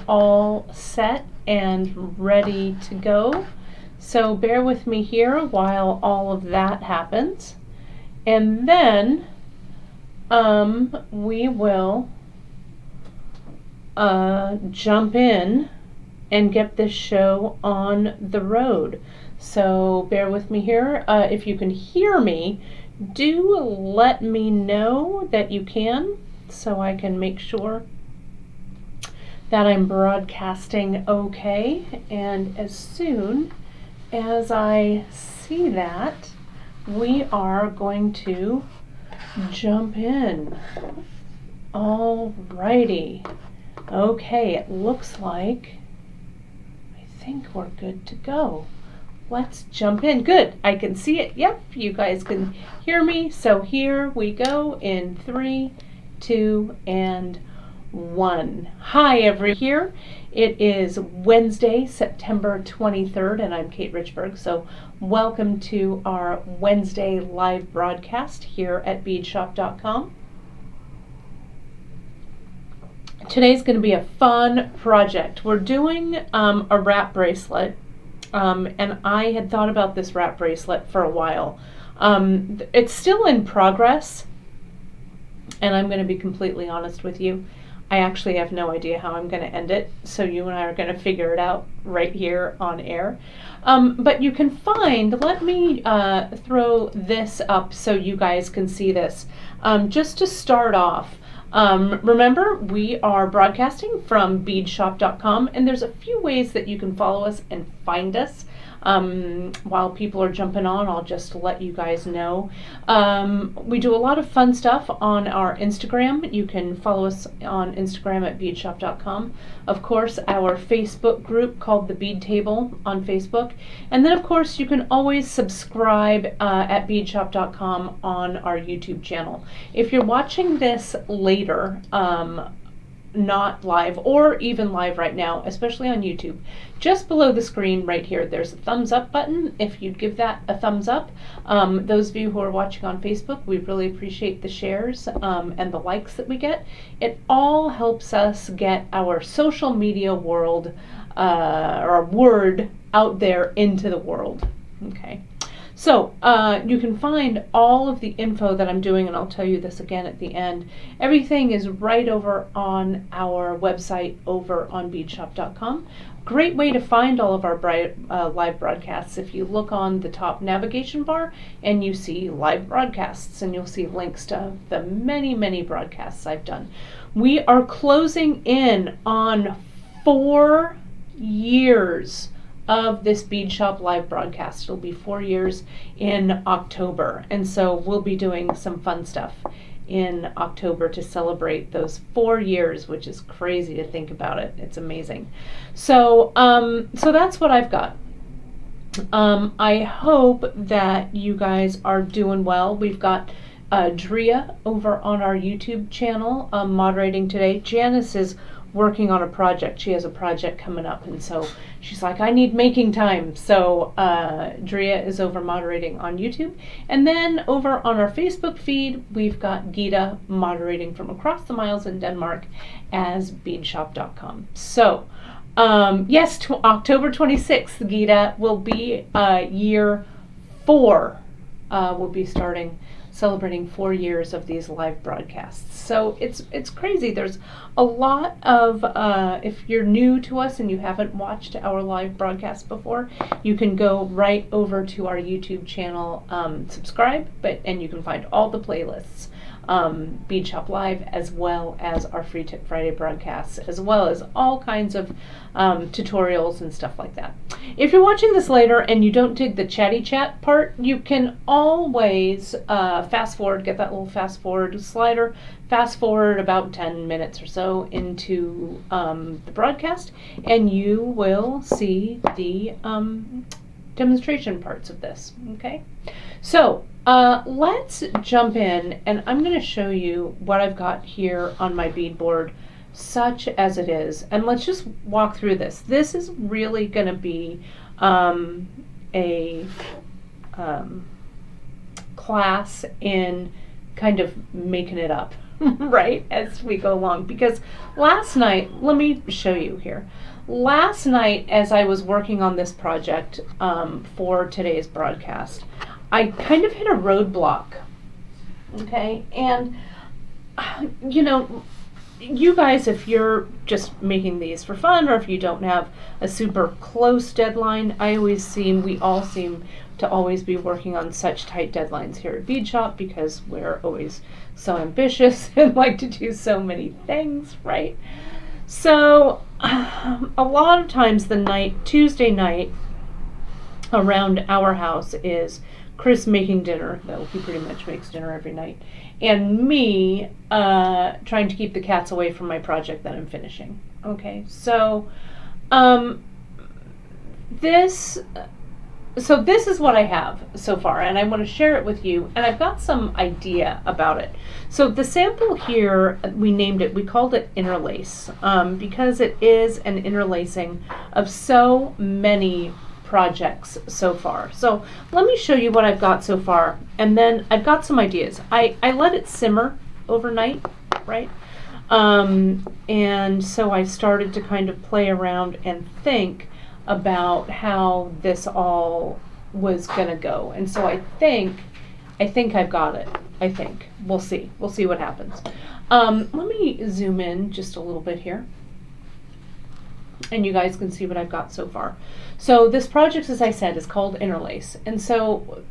all set and ready to go. So bear with me here while all of that happens. And then we will jump in and get this show on the road. So bear with me here. If you can hear me, do let me know that you can, so I can make sure that I'm broadcasting okay. And as soon as I see that, we are going to jump in. Alrighty. Okay, it looks like I think we're good to go. Let's jump in. Good, I can see it. Yep, you guys can hear me. So here we go in 3, 2, and 1. Hi, here. It is Wednesday, September 23rd, and I'm Kate Richburg. So welcome to our Wednesday live broadcast here at Beadshop.com. Today's going to be a fun project. We're doing a wrap bracelet. And I had thought about this wrap bracelet for a while. It's still in progress, and I'm going to be completely honest with you. I actually have no idea how I'm going to end it, so you and I are going to figure it out right here on air. But you can find, let me throw this up so you guys can see this. Just to start off, remember, we are broadcasting from Beadshop.com, and there's a few ways that you can follow us and find us. While people are jumping on, I'll just let you guys know. We do a lot of fun stuff on our Instagram. You can follow us on Instagram at Beadshop.com. Of course, our Facebook group called The Bead Table on Facebook. And then, of course, you can always subscribe at Beadshop.com on our YouTube channel. If you're watching this later, not live or even live right now, especially on YouTube, just below the screen right here, there's a thumbs up button. If you'd give that a thumbs up, those of you who are watching on Facebook, we really appreciate the shares and the likes that we get. It all helps us get our social media world or word out there into the world. Okay. So you can find all of the info that I'm doing, and I'll tell you this again at the end. Everything is right over on our website over on Beadshop.com. Great way to find all of our live broadcasts. If you look on the top navigation bar and you see live broadcasts, and you'll see links to the many, many broadcasts I've done. We are closing in on 4 years of this Beadshop live broadcast. It'll be 4 years in October, and so we'll be doing some fun stuff in October to celebrate those 4 years, which is crazy to think about it. It's amazing. So so that's what I've got. I hope that you guys are doing well. We've got Drea over on our YouTube channel moderating today. Janice is working on a project. She has a project coming up, and so she's like, I need making time. So Drea is over moderating on YouTube, and then over on our Facebook feed, we've got Gita moderating from across the miles in Denmark as Beadshop.com. So yes, October 26th, Gita, will be year 4. We'll be celebrating 4 years of these live broadcasts. So it's crazy. There's a lot of, if you're new to us and you haven't watched our live broadcast before, you can go right over to our YouTube channel, subscribe, and you can find all the playlists. Beadshop Live, as well as our Free Tip Friday broadcasts, as well as all kinds of tutorials and stuff like that. If you're watching this later and you don't dig the chatty chat part, you can always fast forward, get that little fast forward slider, fast forward about 10 minutes or so into the broadcast, and you will see the demonstration parts of this. Okay, so let's jump in, and I'm going to show you what I've got here on my bead board, such as it is, and let's just walk through this. This is really going to be a class in kind of making it up, right, as we go along. Because last night, let me show you here. Last night, as I was working on this project for today's broadcast, I kind of hit a roadblock. Okay, and you know, you guys, if you're just making these for fun, or if you don't have a super close deadline, we all seem to always be working on such tight deadlines here at Beadshop because we're always so ambitious and like to do so many things, right? So a lot of times Tuesday night around our house is Chris making dinner, though he pretty much makes dinner every night, and me trying to keep the cats away from my project that I'm finishing. Okay, so this is what I have so far, and I want to share it with you, and I've got some idea about it. So the sample here, we called it interlace, because it is an interlacing of so many projects so far. So let me show you what I've got so far, and then I've got some ideas. I let it simmer overnight, right? And so I started to kind of play around and think about how this all was gonna go. And so I think I've got it. I think. We'll see what happens. Let me zoom in just a little bit here, and you guys can see what I've got so far. So this project, as I said, is called Interlace. And so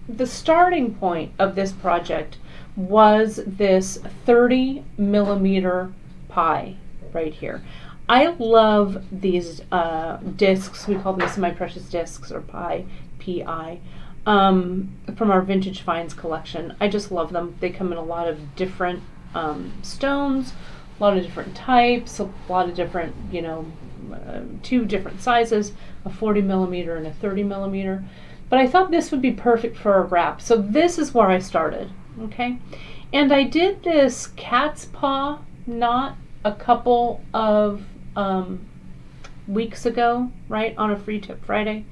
the starting point of this project was this 30 millimeter pie right here. I love these discs. We call them semi-precious discs, or pie, P-I, from our Vintage Finds collection. I just love them. They come in a lot of different stones, a lot of different types, a lot of different, two different sizes, a 40 millimeter and a 30 millimeter. But I thought this would be perfect for a wrap. So this is where I started, okay? And I did this cat's paw knot a couple of weeks ago, right, on a Free Tip Friday.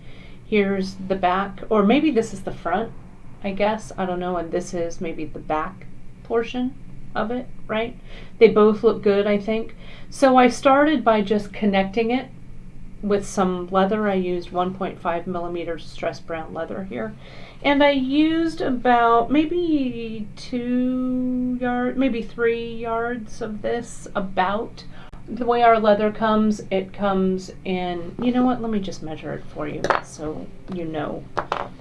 Here's the back, or maybe this is the front, I guess, I don't know, and this is maybe the back portion of it, right? They both look good, I think. So I started by just connecting it with some leather. I used 1.5 millimeter stress brown leather here, and I used about maybe 3 yards of this. About the way our leather comes, it comes in, you know what, let me just measure it for you so you know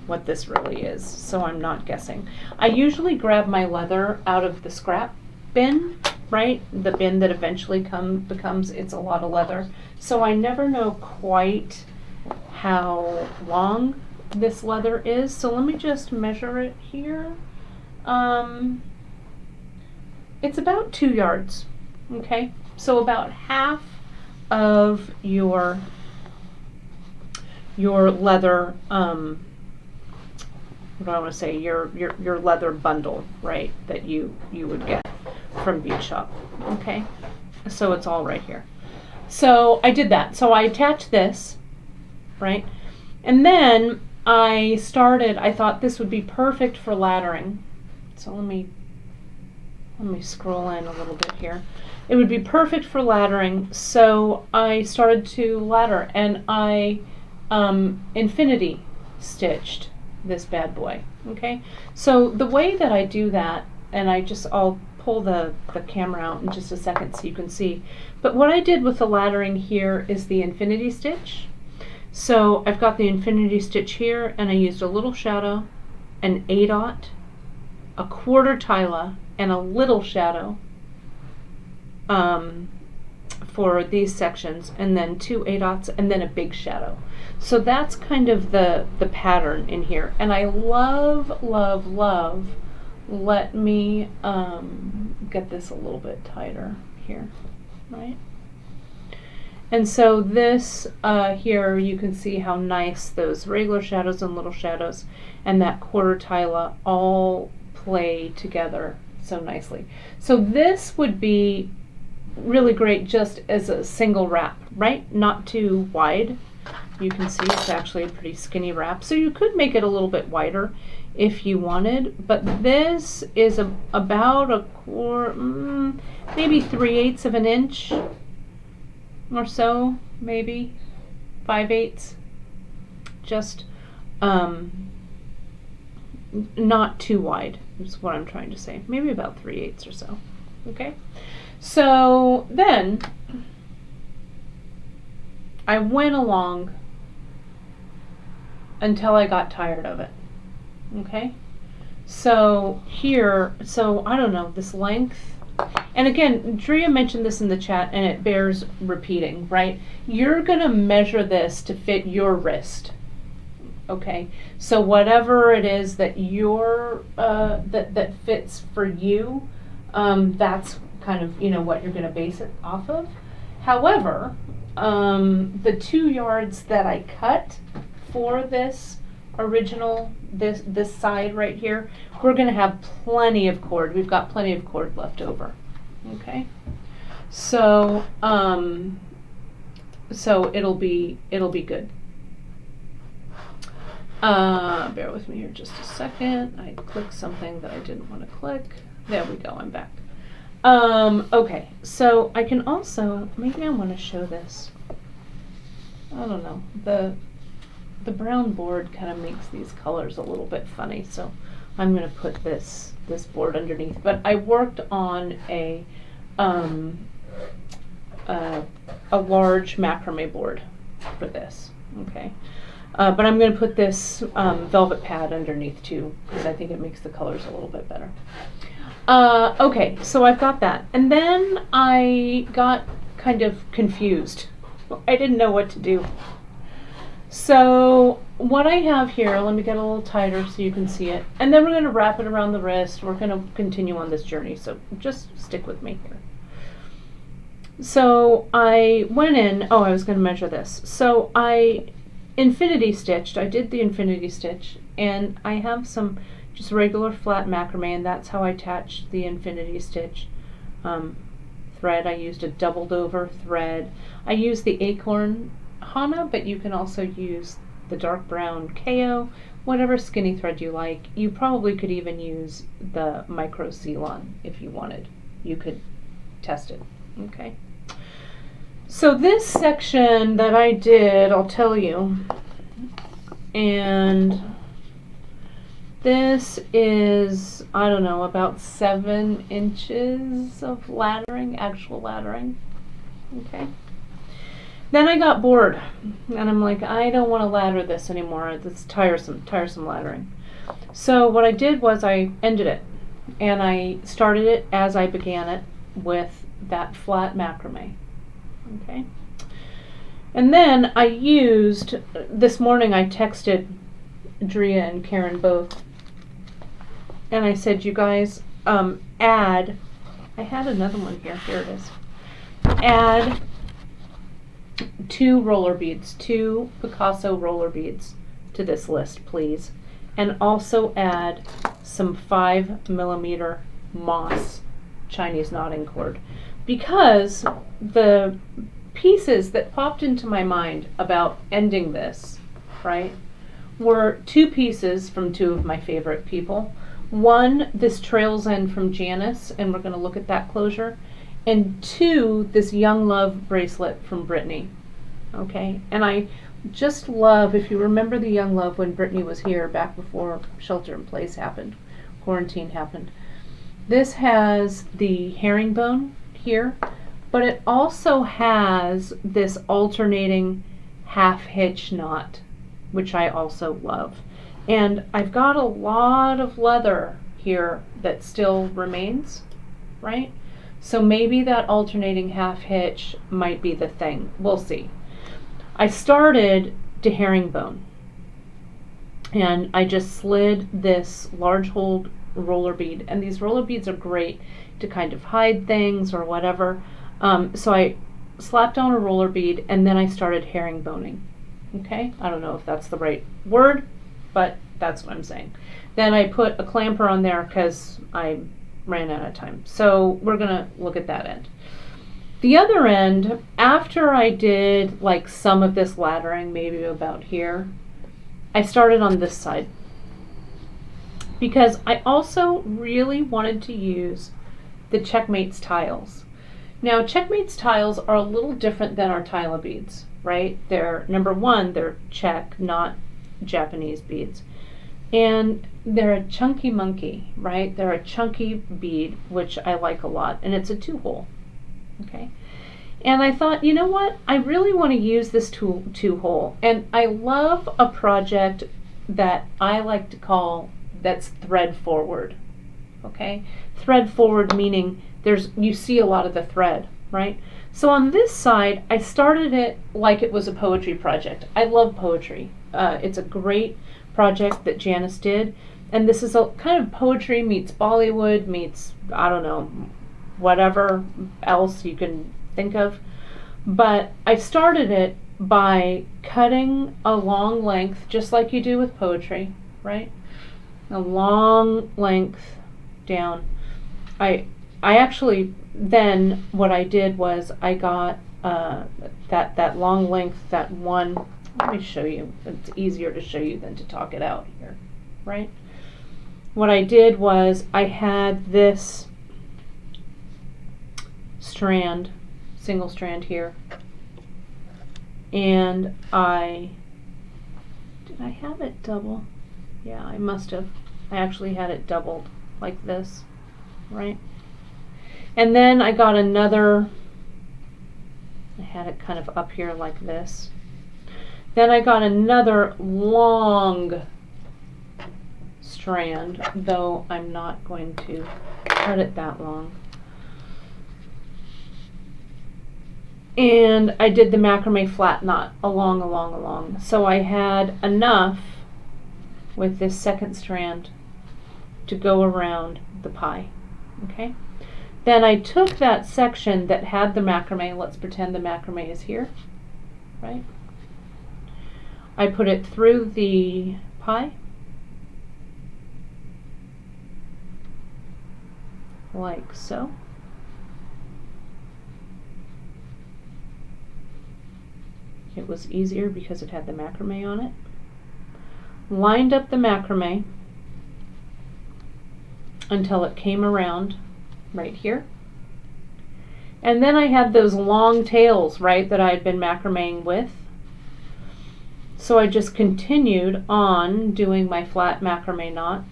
what this really is, so I'm not guessing. I usually grab my leather out of the scrap bin, right? The bin that eventually becomes it's a lot of leather. So I never know quite how long this leather is. So let me just measure it here. It's about 2 yards, okay? So about half of your leather, what do I want to say, your leather bundle, right, that you would get from Beadshop, okay? So it's all right here. So I did that. So I attached this, right? And then I thought this would be perfect for laddering. So let me scroll in a little bit here. It would be perfect for laddering. So I started to ladder, and I infinity stitched this bad boy, okay? So the way that I do that, and I'll pull the camera out in just a second so you can see, but what I did with the laddering here is the infinity stitch. So I've got the infinity stitch here, and I used a little shadow, an A-dot, a quarter tila, and a little shadow for these sections, and then 2 A-dots, and then a big shadow. So that's kind of the pattern in here, and I love, let me get this a little bit tighter here, right? And so this here, you can see how nice those regular shadows and little shadows and that quarter tila all play together so nicely. So this would be really great just as a single wrap, right? Not too wide. You can see it's actually a pretty skinny wrap. So you could make it a little bit wider if you wanted, but this is about a quarter, maybe 3/8 of an inch or so, maybe 5/8, just not too wide is what I'm trying to say, maybe about 3/8 or so. Okay, so then I went along until I got tired of it. Okay, so here, so I don't know, this length, and again, Drea mentioned this in the chat and it bears repeating, right? You're gonna measure this to fit your wrist. Okay, so whatever it is that that fits for you, that's kind of, you know, what you're gonna base it off of. However, the 2 yards that I cut for this original, this side right here, we're going to have plenty of cord. We've got plenty of cord left over. Okay, so so it'll be good. Bear with me here just a second. I clicked something that I didn't want to click. There we go, I'm back. Okay, so I can also, maybe I want to show this. I don't know, the brown board kind of makes these colors a little bit funny, so I'm going to put this board underneath. But I worked on a large macrame board for this. Okay, but I'm going to put this velvet pad underneath too, because I think it makes the colors a little bit better. Okay, so I've got that, and then I got kind of confused. I didn't know what to do. So what I have here, let me get a little tighter so you can see it, and then we're going to wrap it around the wrist. We're going to continue on this journey, so just stick with me here. So I went in, I was going to measure this. So I infinity stitched, I did the infinity stitch, and I have some just regular flat macrame, and that's how I attached the infinity stitch thread. I used a doubled over thread. I used the acorn Hana, but you can also use the dark brown KO, whatever skinny thread you like. You probably could even use the micro Ceylon if you wanted. You could test it. Okay. So this section that I did, I'll tell you, and this is, I don't know, about 7 inches of laddering, actual laddering. Okay. Then I got bored, and I'm like, I don't want to ladder this anymore. It's tiresome laddering. So what I did was I ended it, and I started it as I began it with that flat macrame. Okay. And then I used, this morning I texted Drea and Karen both, and I said, you guys, add, I had another one here it is, add 2 roller beads, 2 Picasso roller beads to this list, please. And also add some 5mm moss Chinese knotting cord. Because the pieces that popped into my mind about ending this, right, were 2 pieces from 2 of my favorite people. One, this Trails End from Janice, and we're going to look at that closure. And 2, this Young Love bracelet from Brittany. Okay, and I just love, if you remember the Young Love when Brittany was here back before shelter in place happened, quarantine happened. This has the herringbone here, but it also has this alternating half hitch knot, which I also love. And I've got a lot of leather here that still remains, right? So maybe that alternating half hitch might be the thing. We'll see. I started to herringbone, and I just slid this large hole roller bead, and these roller beads are great to kind of hide things or whatever. So I slapped on a roller bead, and then I started herringboning. Okay, I don't know if that's the right word, but that's what I'm saying. Then I put a clamper on there because I ran out of time. So we're gonna look at that end. The other end, after I did like some of this laddering, maybe about here, I started on this side. because I also really wanted to use the Checkmates tiles. Now, Checkmates tiles are a little different than our tile beads, right? They're, number one, they're Czech, not Japanese beads. And they're a chunky monkey, right? They're a chunky bead, which I like a lot, and it's a 2-hole, okay? And I thought, you know what? I really want to use this 2-hole, and I love a project that I like to call that's thread forward, okay? Thread forward meaning you see a lot of the thread, right? So on this side, I started it like it was a poetry project. I love poetry. It's a great project that Janice did, and this is a kind of poetry meets Bollywood meets, I don't know, whatever else you can think of. But I started it by cutting a long length, just like you do with poetry, right? A long length down. I actually, then what I did was I got that long length, that one. Let me show you. It's easier to show you than to talk it out here, right? What I did was I had this strand, single strand here, and did I have it double? Yeah, I must have. I actually had it doubled like this, right? And then I got another, I had it kind of up here like this. Then I got another long strand, though I'm not going to cut it that long. And I did the macrame flat knot along. So I had enough with this second strand to go around the pie, okay? Then I took that section that had the macrame, let's pretend the macrame is here, right? I put it through the pie, like so. It was easier because it had the macrame on it. Lined up the macrame until it came around right here. And then I had those long tails, right, that I had been macrameing with. So I just continued on doing my flat macrame knot.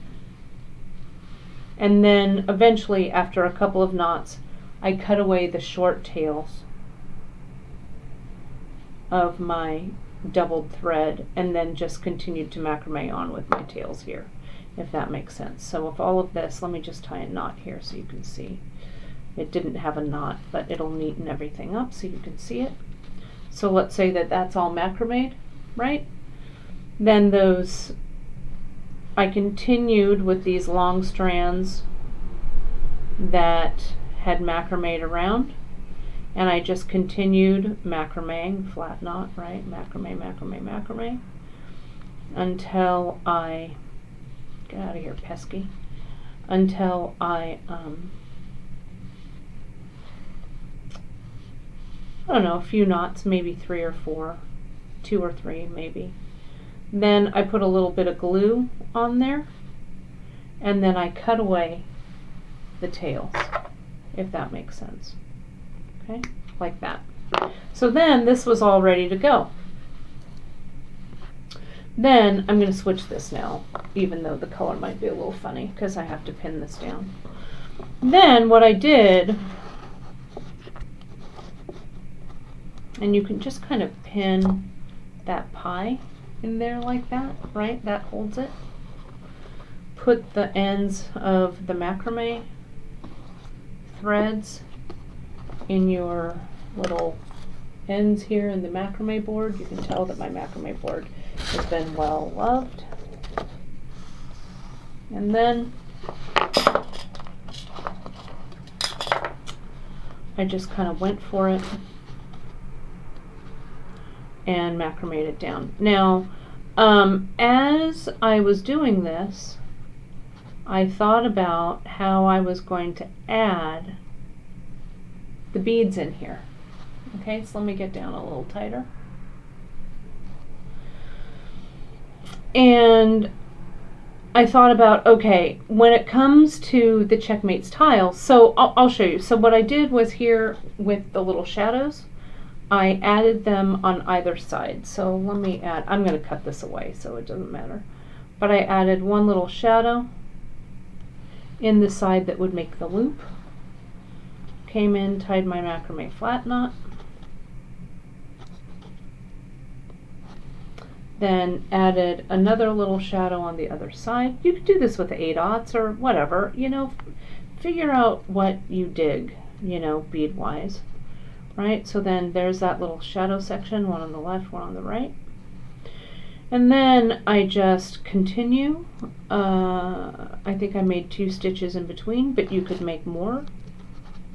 And then eventually, after a couple of knots, I cut away the short tails of my doubled thread and then just continued to macrame on with my tails here, if that makes sense. So with all of this, let me just tie a knot here so you can see. It didn't have a knot, but it'll neaten everything up so you can see it. So let's say that that's all macrameed, right? Then those, I continued with these long strands that had macrameed around, and I just continued macrameing, flat knot, right? Macrame, until I, get out of here, pesky, until I don't know, a few knots, maybe 3 or 4, 2 or 3 maybe. Then I put a little bit of glue on there, and then I cut away the tails, if that makes sense. Okay, like that. So then this was all ready to go. Then I'm going to switch this now, even though the color might be a little funny because I have to pin this down. Then what I did, and you can just kind of pin that pie in there like that, right? That holds it. Put the ends of the macrame threads in your little ends here in the macrame board. You can tell that my macrame board has been well loved. And then I just kind of went for it and macrameed it down. Now, as I was doing this, I thought about how I was going to add the beads in here. Okay, so let me get down a little tighter. And I thought about, okay, when it comes to the Checkmates tile, so I'll show you. So what I did was here with the little shadows, I added them on either side. So let me add, I'm going to cut this away so it doesn't matter. But I added one little shadow in the side that would make the loop. Came in, tied my macrame flat knot. Then added another little shadow on the other side. You could do this with 8/0 or whatever, you know, figure out what you dig, you know, bead wise, right? So then there's that little shadow section, one on the left, one on the right. And then I just continue. I think I made 2 stitches in between, but you could make more,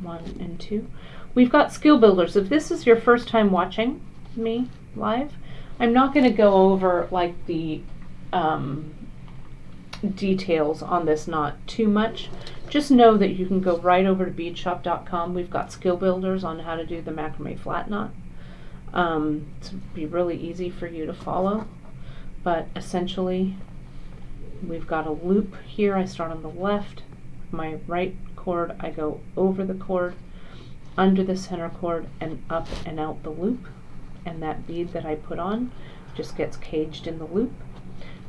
1 and 2. We've got skill builders. If this is your first time watching me live, I'm not going to go over like the details on this knot too much. Just know that you can go right over to beadshop.com. We've got skill builders on how to do the macrame flat knot. It's be really easy for you to follow. But essentially, we've got a loop here. I start on the left. My right cord, I go over the cord, under the center cord, and up and out the loop. And that bead that I put on just gets caged in the loop.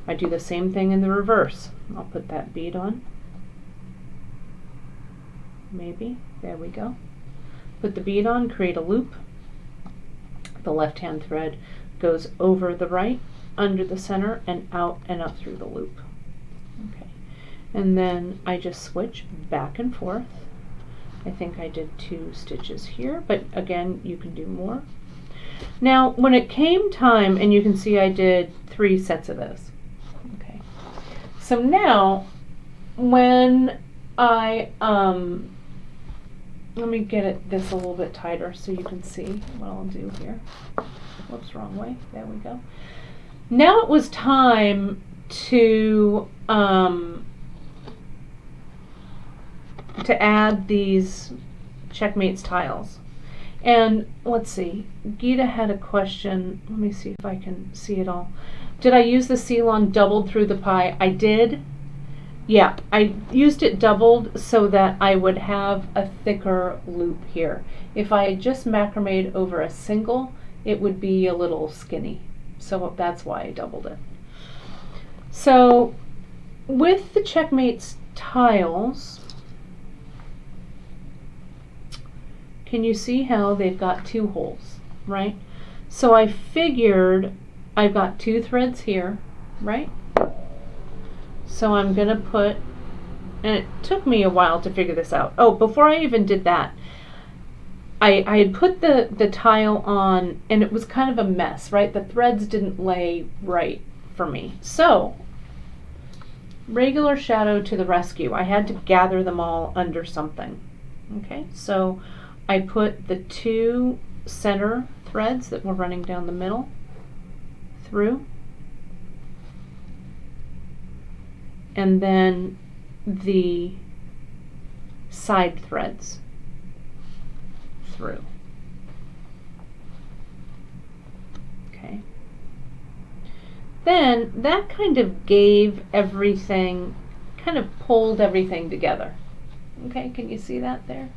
I do the same thing in the reverse. I'll put that bead on. Maybe. There we go. Put the bead on, create a loop. The left hand thread goes over the right, under the center, and out and up through the loop. Okay. And then I just switch back and forth. I think I did 2 stitches here, but again, you can do more. Now, when it came time, and you can see I did 3 sets of this. Okay. So now, when I, let me get this a little bit tighter so you can see what I'll do here. Whoops, wrong way. There we go. Now it was time to add these Checkmates tiles. And let's see, Gita had a question. Let me see if I can see it all. Did I use the Ceylon doubled through the pie? I did. Yeah, I used it doubled so that I would have a thicker loop here. If I had just macrameed over a single, it would be a little skinny. So that's why I doubled it. So with the Checkmates tiles, can you see how they've got 2 holes, right? So I figured I've got 2 threads here, right? So I'm gonna put, and it took me a while to figure this out. Oh, before I even did that, I had put the tile on and it was kind of a mess, right? The threads didn't lay right for me. So, regular shadow to the rescue. I had to gather them all under something. Okay, so I put the 2 center threads that were running down the middle through, and then the side threads through. Okay. Then that kind of gave everything, kind of pulled everything together. Okay, can you see that there?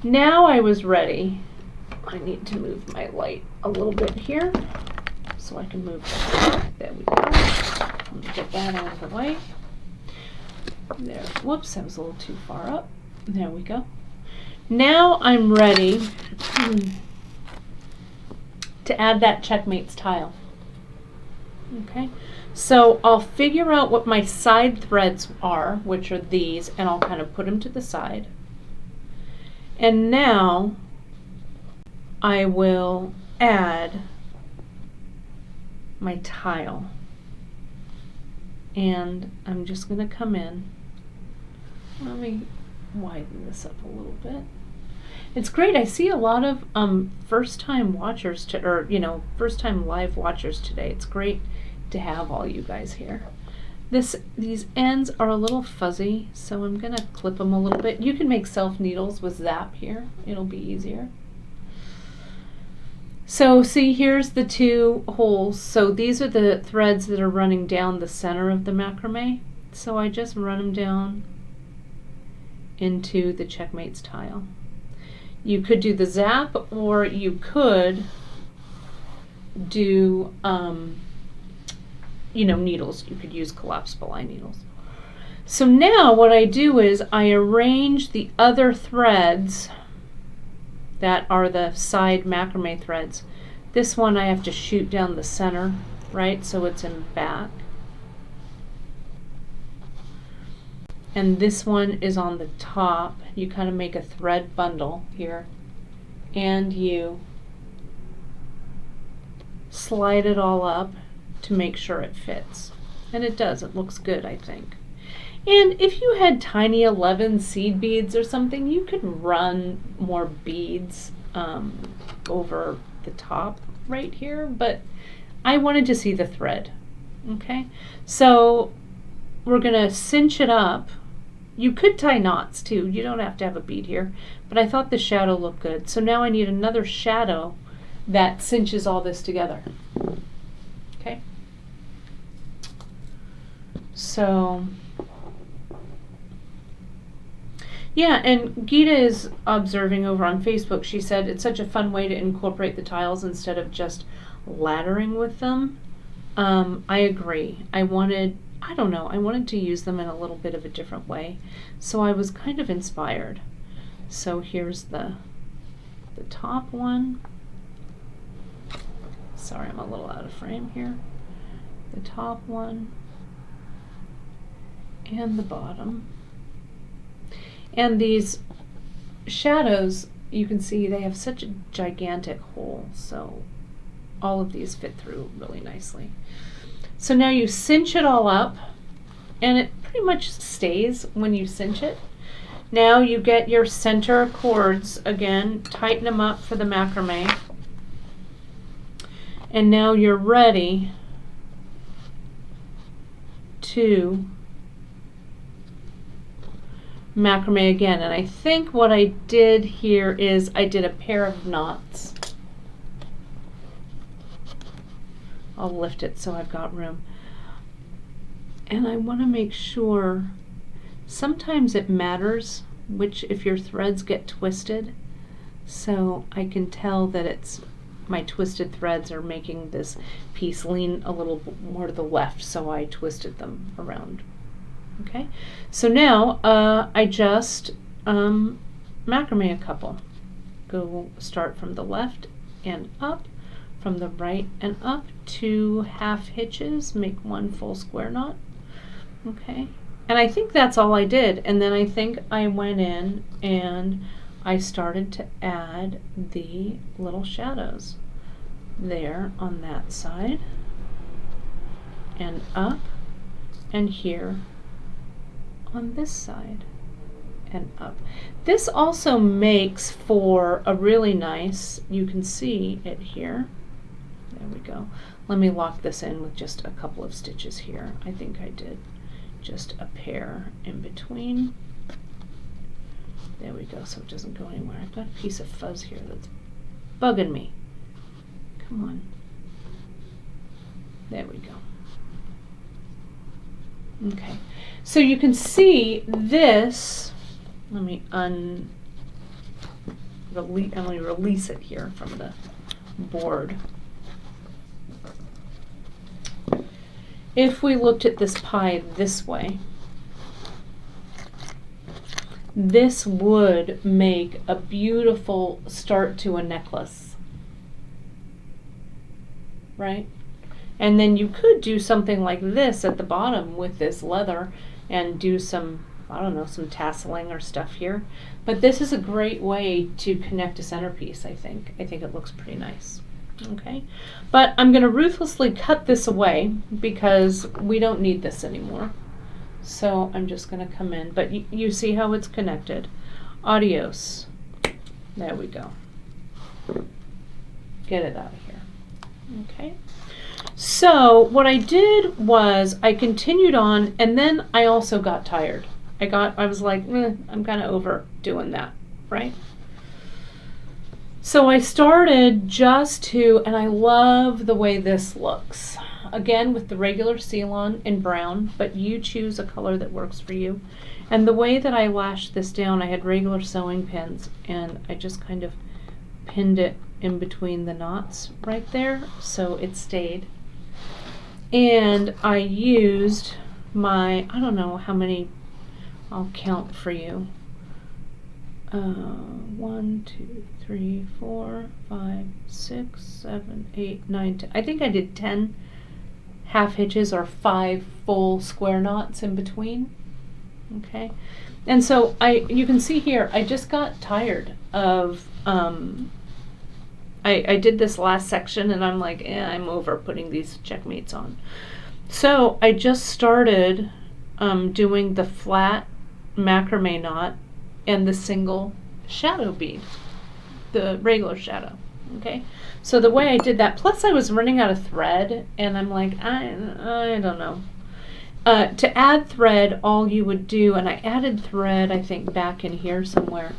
Now I was ready. I need to move my light a little bit here so I can move that. There we go. Let me get that out of the way. There. Whoops, that was a little too far up. There we go. Now I'm ready to add that Checkmates tile. Okay, so I'll figure out what my side threads are, which are these, and I'll kind of put them to the side. And now I will add my tile. And I'm just going to come in. Let me widen this up a little bit. It's great. I see a lot of first-time watchers, first-time live watchers today. It's great to have all you guys here. These ends are a little fuzzy, so I'm going to clip them a little bit. You can make self needles with Zap here. It'll be easier. So see, here's the two holes. So these are the threads that are running down the center of the macrame. So I just run them down into the Checkmates tile. You could do the zap, or you could do, needles. You could use collapsible eye needles. So now what I do is I arrange the other threads that are the side macrame threads. This one I have to shoot down the center, right? So it's in back. And this one is on the top. You kind of make a thread bundle here, and you slide it all up to make sure it fits. And it does. It looks good, I think. And if you had tiny 11 seed beads or something, you could run more beads over the top right here, but I wanted to see the thread. Okay, so we're gonna cinch it up. You could tie knots too. You don't have to have a bead here, but I thought the shadow looked good. So now I need another shadow that cinches all this together. Okay, so yeah, and Gita is observing over on Facebook. She said it's such a fun way to incorporate the tiles instead of just laddering with them. I agree. I wanted to use them in a little bit of a different way. So I was kind of inspired. So here's the top one. Sorry, I'm a little out of frame here. The top one and the bottom. And these shadows, you can see they have such a gigantic hole, so all of these fit through really nicely. So now you cinch it all up, and it pretty much stays when you cinch it. Now you get your center cords again, tighten them up for the macrame, and now you're ready to macrame again. And I think what I did here is I did a pair of knots. I'll lift it so I've got room. And I want to make sure, sometimes it matters if your threads get twisted, so I can tell that it's my twisted threads are making this piece lean a little more to the left, so I twisted them around. Okay, so now I just macrame a couple. Go start from the left and up, from the right and up, 2 half hitches, make 1 full square knot. Okay, and I think that's all I did. And then I think I went in and I started to add the little shadows there on that side and up, and here on this side and up. This also makes for a really nice, you can see it here. There we go. Let me lock this in with just a couple of stitches here. I think I did just a pair in between. There we go, so it doesn't go anywhere. I've got a piece of fuzz here that's bugging me. Come on. There we go. Okay, so you can see this. Let me release it here from the board. If we looked at this pie this way, this would make a beautiful start to a necklace, right? And then you could do something like this at the bottom with this leather and do some, I don't know, some tasseling or stuff here. But this is a great way to connect a centerpiece, I think. I think it looks pretty nice. Okay, but I'm going to ruthlessly cut this away because we don't need this anymore. So I'm just going to come in, but you see how it's connected. Adios. There we go. Get it out of here. Okay. So what I did was I continued on, and then I also got tired. I was like, I'm kind of over doing that, right? So I started just to, and I love the way this looks. Again, with the regular seal-on in brown, but you choose a color that works for you. And the way that I lashed this down, I had regular sewing pins, and I just kind of pinned it in between the knots right there, so it stayed. And I used my, I don't know how many, I'll count for you. 1, 2, 3, 4, 5, 6, 7, 8, 9, 10. I think I did 10 half hitches or 5 full square knots in between. Okay, and so you can see here, I just got tired of, I did this last section and I'm like, I'm over putting these checkmates on. So I just started doing the flat macrame knot and the single shadow bead, the regular shadow. Okay, so the way I did that, plus I was running out of thread, and I'm like, I don't know. To add thread, all you would do, and I added thread, I think, back in here somewhere.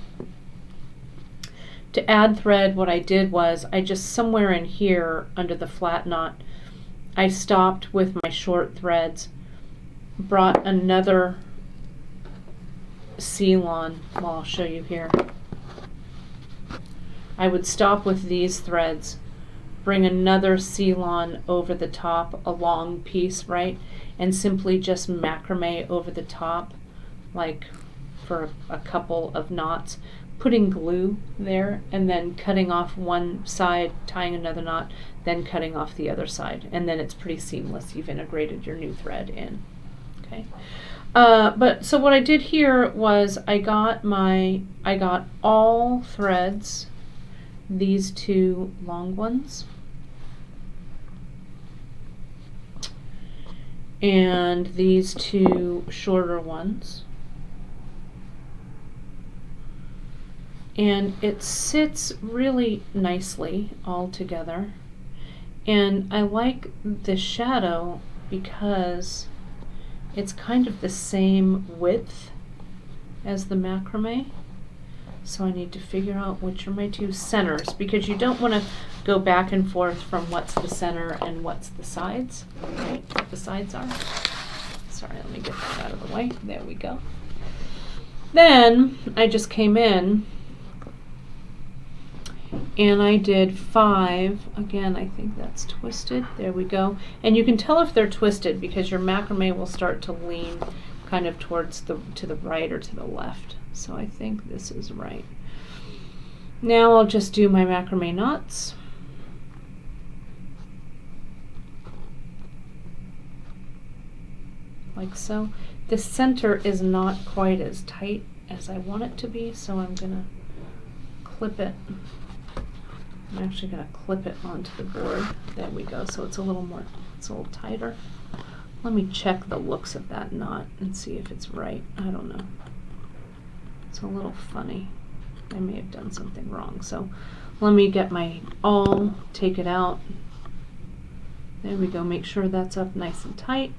To add thread, what I did was, I just somewhere in here under the flat knot, I stopped with my short threads, brought another seal-on. Well, I'll show you here. I would stop with these threads, bring another seal-on over the top, a long piece, right? And simply just macrame over the top, like for a couple of knots, putting glue there, and then cutting off one side, tying another knot, then cutting off the other side. And then it's pretty seamless. You've integrated your new thread in. Okay. But so what I did here was I got all threads, these 2 long ones, and these 2 shorter ones, and it sits really nicely all together. And I like the shadow because it's kind of the same width as the macrame. So I need to figure out which are my 2 centers, because you don't want to go back and forth from what's the center and what's the sides, right? What the sides are. Sorry, let me get that out of the way. There we go. Then I just came in and I did 5. Again, I think that's twisted. There we go. And you can tell if they're twisted because your macrame will start to lean kind of towards to the right or to the left. So I think this is right. Now I'll just do my macrame knots. Like so. The center is not quite as tight as I want it to be, so I'm gonna clip it. I'm actually gonna clip it onto the board. There we go. So it's a little tighter. Let me check the looks of that knot and see if it's right. I don't know. It's a little funny. I may have done something wrong. So let me get my awl, take it out. There we go. Make sure that's up nice and tight.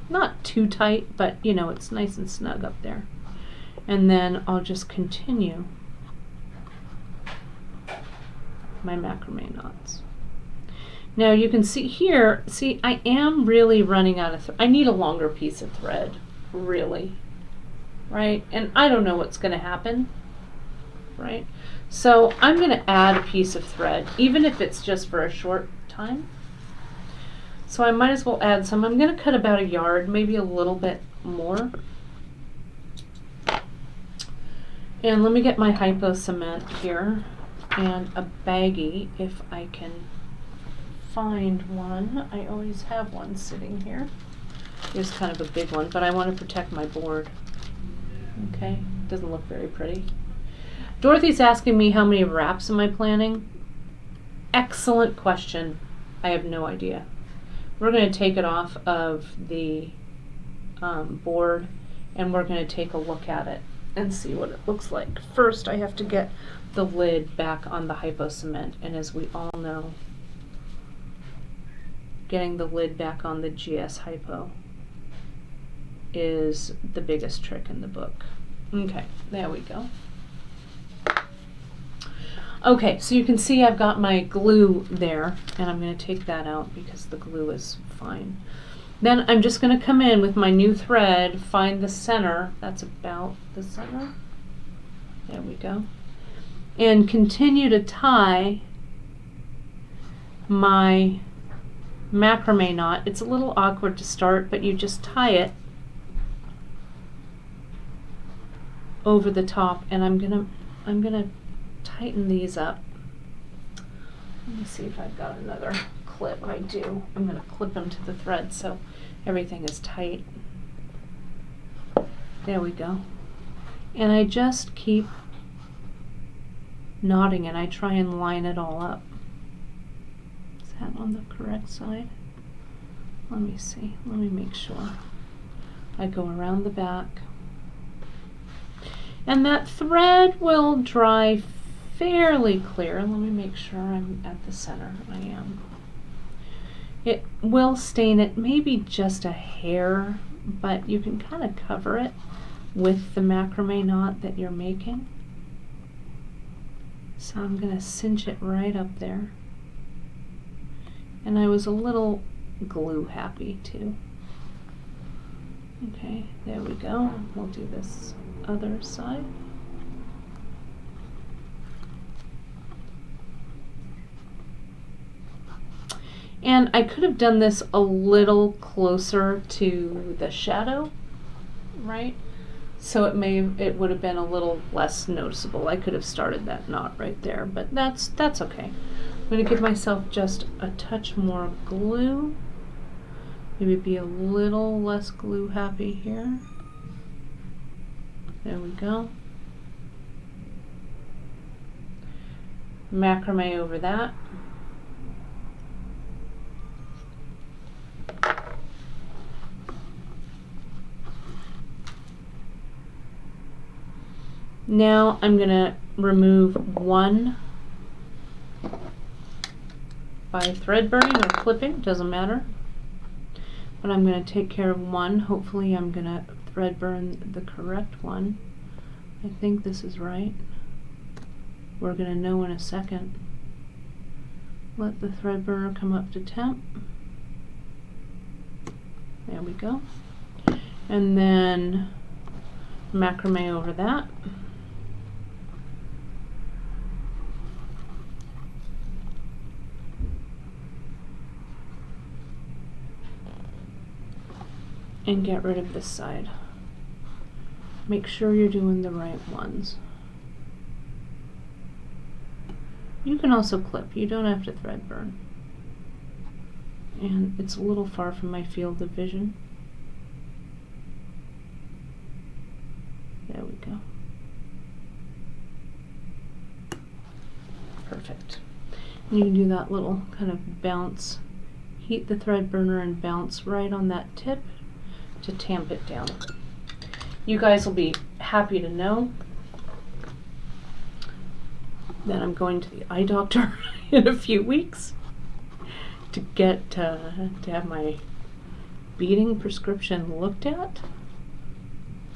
Not too tight, but you know, it's nice and snug up there. And then I'll just continue my macrame knots. Now you can see here, I am really running out of I need a longer piece of thread, really, right? And I don't know what's going to happen, right? So I'm going to add a piece of thread, even if it's just for a short time. So I might as well add some. I'm going to cut about 1 yard, maybe a little bit more. And let me get my hypo cement here and a baggie if I can find one. I always have one sitting here. Here's kind of a big one, but I want to protect my board. Okay, doesn't look very pretty. Dorothy's asking me how many wraps am I planning? Excellent question. I have no idea. We're going to take it off of the board and we're going to take a look at it and see what it looks like. First, I have to get the lid back on the hypo cement, and as we all know, getting the lid back on the GS hypo is the biggest trick in the book. Okay, there we go. Okay, so you can see I've got my glue there, and I'm going to take that out because the glue is fine. Then I'm just going to come in with my new thread, find the center, that's about the center, there we go, and continue to tie my macrame knot. It's a little awkward to start, but you just tie it over the top, and I'm gonna tighten these up. Let me see if I've got another clip. I do. I'm gonna clip them to the thread so everything is tight. There we go. And I just keep knotting and I try and line it all up. Is that on the correct side? Let me see. Let me make sure. I go around the back. And that thread will dry fairly clear. Let me make sure I'm at the center. I am. It will stain it maybe just a hair, but you can kind of cover it with the macrame knot that you're making. So I'm going to cinch it right up there. And I was a little glue happy too. Okay, there we go. We'll do this other side. And I could have done this a little closer to the shadow, right? So it would have been a little less noticeable. I could have started that knot right there, but that's okay. I'm going to give myself just a touch more glue. Maybe be a little less glue happy here. There we go. Macrame over that. Now I'm going to remove one by thread burning or clipping, doesn't matter. But I'm going to take care of one. Hopefully I'm going to thread burn the correct one. I think this is right. We're going to know in a second. Let the thread burner come up to temp. There we go. And then macrame over that. And get rid of this side. Make sure you're doing the right ones. You can also clip, you don't have to thread burn. And it's a little far from my field of vision. There we go. Perfect. And you can do that little kind of bounce, heat the thread burner and bounce right on that tip to tamp it down. You guys will be happy to know that I'm going to the eye doctor in a few weeks to get to have my beading prescription looked at.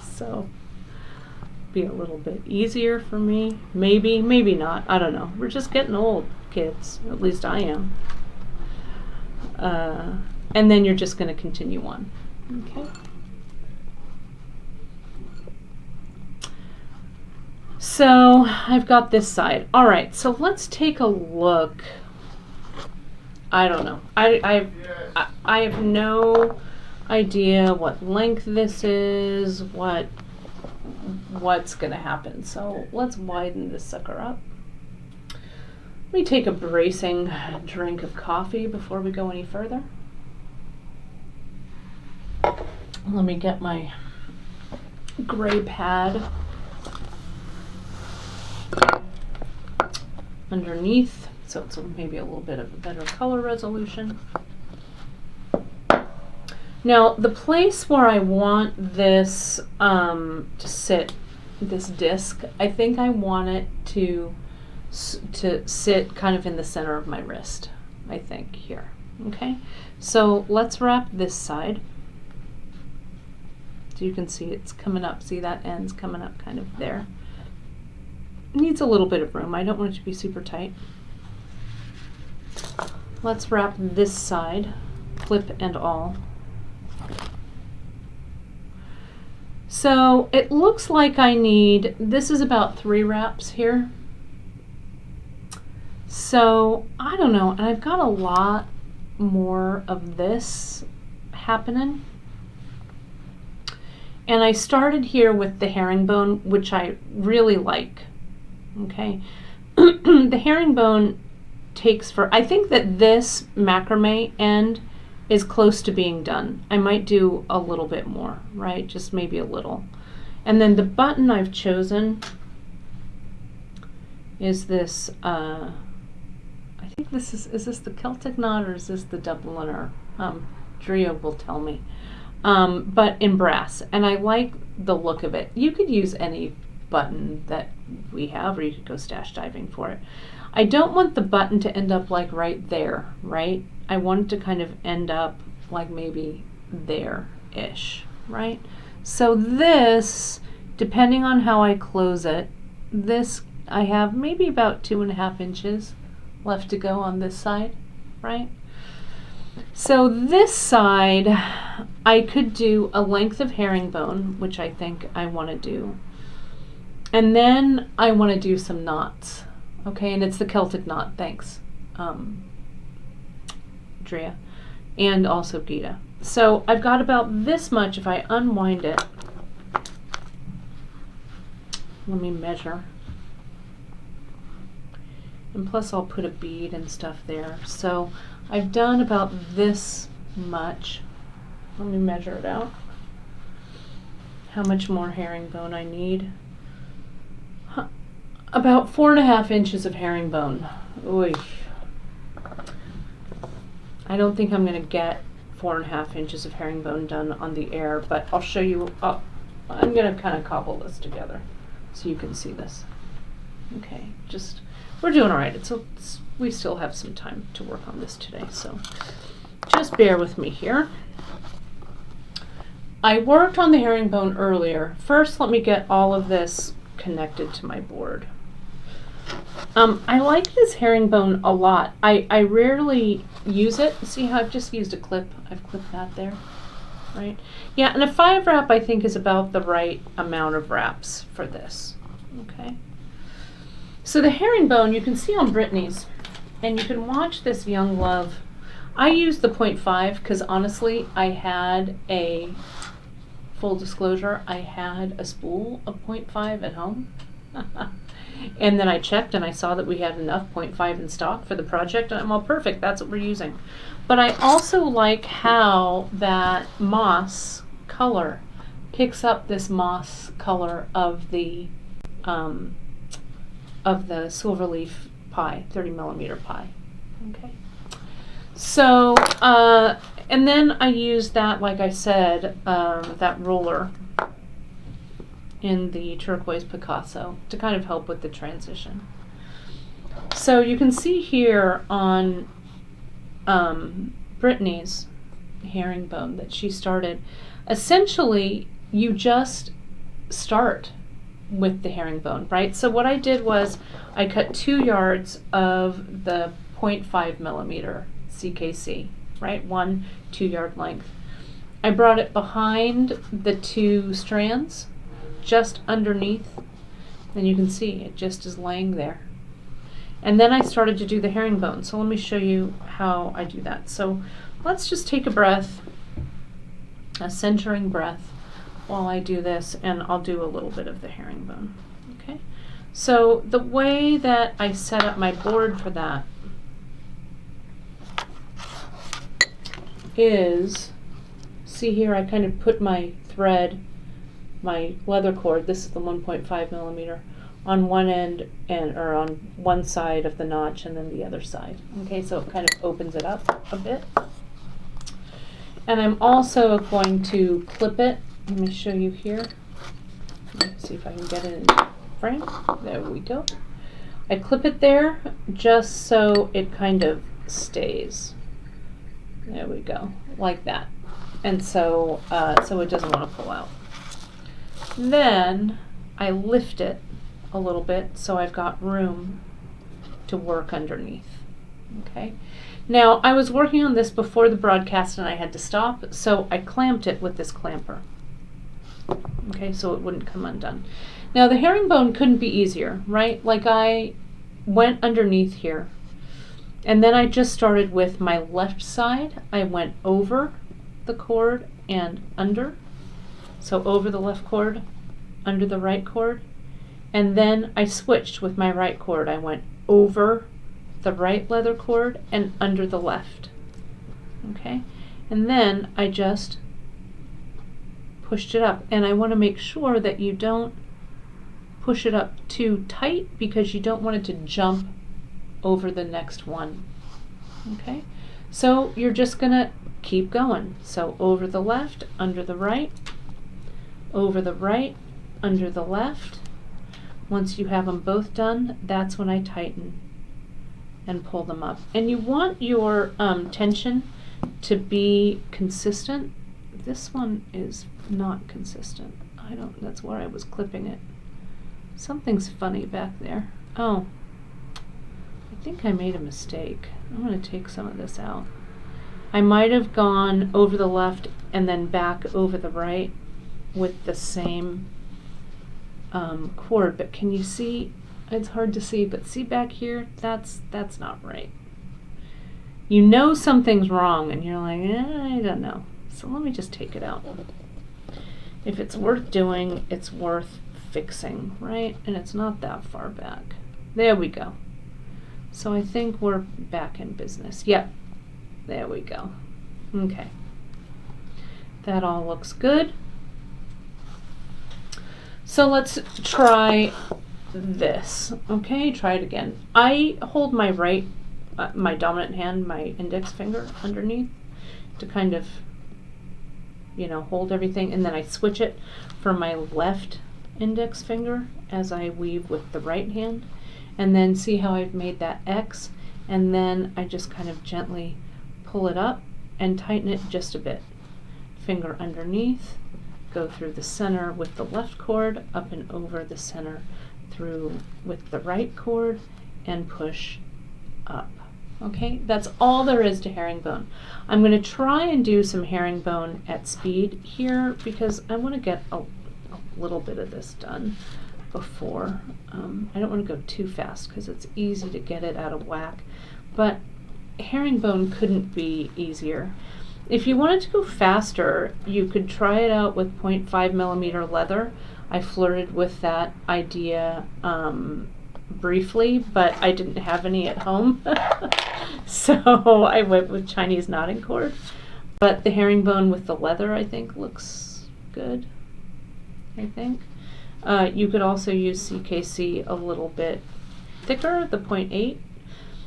So be a little bit easier for me. Maybe, maybe not. I don't know. We're just getting old, kids. At least I am. And then you're just going to continue on. Okay. So I've got this side. All right, so let's take a look. I don't know. I have no idea what length this is, what's gonna happen. So let's widen this sucker up. Let me take a bracing drink of coffee before we go any further. Let me get my gray pad underneath so it's maybe a little bit of a better color resolution. Now the place where I want this to sit, this disc, I think I want it to sit kind of in the center of my wrist, I think, here. Okay, so let's wrap this side. So you can see it's coming up. See, that end's coming up kind of there. needs a little bit of room. I don't want it to be super tight. Let's wrap this side, clip and all. So it looks like I need, this is about 3 wraps here. So I don't know, and I've got a lot more of this happening. And I started here with the herringbone, which I really like. Okay, the herringbone takes for, I think that this macrame end is close to being done. I might do a little bit more, right? Just maybe a little. And then the button I've chosen is this, I think this is this the Celtic knot or is this the Dubliner? Drea will tell me. But in brass, and I like the look of it. You could use any button that we have, or you could go stash diving for it. I don't want the button to end up like right there, right? I want it to kind of end up like maybe there-ish, right? So this, depending on how I close it, this I have maybe about 2.5 inches left to go on this side, right? So this side, I could do a length of herringbone, which I think I want to do. And then I want to do some knots. Okay, and it's the Celtic knot, thanks, Drea, and also Gita. So I've got about this much. If I unwind it, let me measure. And plus I'll put a bead and stuff there. So I've done about this much. Let me measure it out. How much more herringbone I need. About 4.5 inches of herringbone. Oy. I don't think I'm going to get 4.5 inches of herringbone done on the air, but I'll show you. I'm going to kind of cobble this together so you can see this. Okay, just, we're doing all right. We still have some time to work on this today, so just bear with me here. I worked on the herringbone earlier. First, let me get all of this connected to my board. I like this herringbone a lot. I rarely use it. See how I've just used a clip? I've clipped that there, right? Yeah, and a 5 wrap I think is about the right amount of wraps for this, okay? So the herringbone, you can see on Brittany's, and you can watch this young love. I used the 0.5 because honestly, I had a, full disclosure, I had a spool of 0.5 at home. And then I checked and I saw that we had enough 0.5 in stock for the project, and I'm all perfect, that's what we're using. But I also like how that moss color picks up this moss color of the silverleaf pie, 30mm pie. Okay. So, and then I used that, like I said, that roller in the turquoise Picasso to kind of help with the transition. So you can see here on Brittany's herringbone that she started, essentially you just start with the herringbone, right? So what I did was I cut 2 yards of the 0.5mm CKC, right? 1 2-yard length. I brought it behind the 2 strands, just underneath, and you can see it just is laying there. And then I started to do the herringbone. So let me show you how I do that. So let's just take a breath, a centering breath, while I do this, and I'll do a little bit of the herringbone. Okay. So the way that I set up my board for that is, see here, I kind of put my thread, my leather cord, this is the 1.5mm, on one end or on one side of the notch and then the other side. Okay, so it kind of opens it up a bit. And I'm also going to clip it. Let me show you here. Let's see if I can get it in frame. There we go. I clip it there just so it kind of stays. There we go, like that. And so, so it doesn't want to pull out. Then I lift it a little bit so I've got room to work underneath. Okay. Now, I was working on this before the broadcast and I had to stop, so I clamped it with this clamper. Okay, so it wouldn't come undone. Now, the herringbone couldn't be easier, right? Like, I went underneath here, and then I just started with my left side. I went over the cord and under. So over the left cord, under the right cord, and then I switched with my right cord. I went over the right leather cord and under the left. Okay, and then I just pushed it up, and I want to make sure that you don't push it up too tight because you don't want it to jump over the next one. Okay, so you're just gonna keep going. So over the left, under the right, over the right, under the left. Once you have them both done, that's when I tighten and pull them up. And you want your tension to be consistent. This one is not consistent. That's where I was clipping it. Something's funny back there. Oh, I think I made a mistake. I'm going to take some of this out. I might have gone over the left and then back over the right with the same cord, but can you see? It's hard to see, but see back here? That's not right. You know something's wrong, and you're like, I don't know. So let me just take it out. If it's worth doing, it's worth fixing, right? And it's not that far back. There we go. So I think we're back in business. Yep. There we go. Okay. That all looks good. So let's try this. Okay, try it again. I hold my my dominant hand, my index finger underneath to kind of, hold everything, and then I switch it for my left index finger as I weave with the right hand, and then see how I've made that X, and then I just kind of gently pull it up and tighten it just a bit. Finger underneath, go through the center with the left cord, up and over the center through with the right cord, and push up. Okay, that's all there is to herringbone. I'm going to try and do some herringbone at speed here because I want to get a little bit of this done before. I don't want to go too fast because it's easy to get it out of whack, but herringbone couldn't be easier. If you wanted to go faster, you could try it out with 0.5 millimeter leather. I flirted with that idea briefly, but I didn't have any at home. So I went with Chinese knotting cord. But the herringbone with the leather, I think, looks good. I think. You could also use CKC a little bit thicker, the 0.8.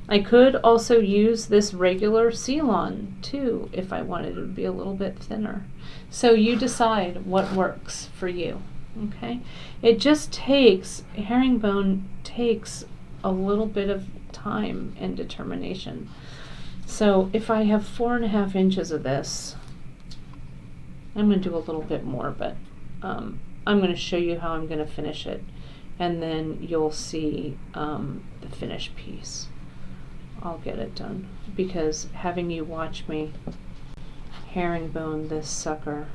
I could also use this regular Ceylon too if I wanted it to be a little bit thinner. So you decide what works for you. Okay, it just takes, herringbone takes a little bit of time and determination. So if I have 4.5 inches of this, I'm going to do a little bit more, but I'm going to show you how I'm going to finish it, and then you'll see the finished piece. I'll get it done, because having you watch me herringbone this sucker,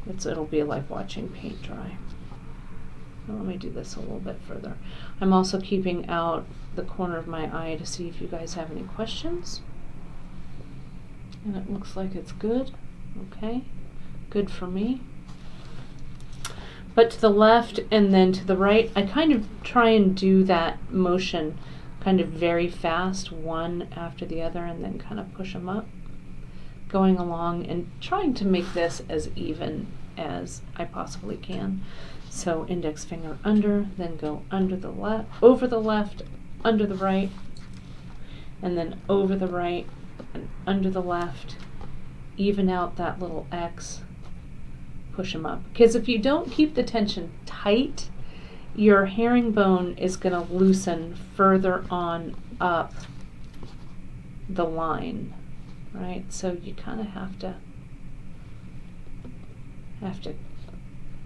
it'll be like watching paint dry. Now let me do this a little bit further. I'm also keeping out the corner of my eye to see if you guys have any questions. And it looks like it's good. Okay, good for me. But to the left and then to the right, I kind of try and do that motion kind of very fast, one after the other, and then kind of push them up, going along and trying to make this as even as I possibly can. So index finger under, then go under the left, over the left, under the right, and then over the right and under the left, even out that little X, push them up. Because if you don't keep the tension tight, your herringbone is going to loosen further on up the line, right? So you kind of have to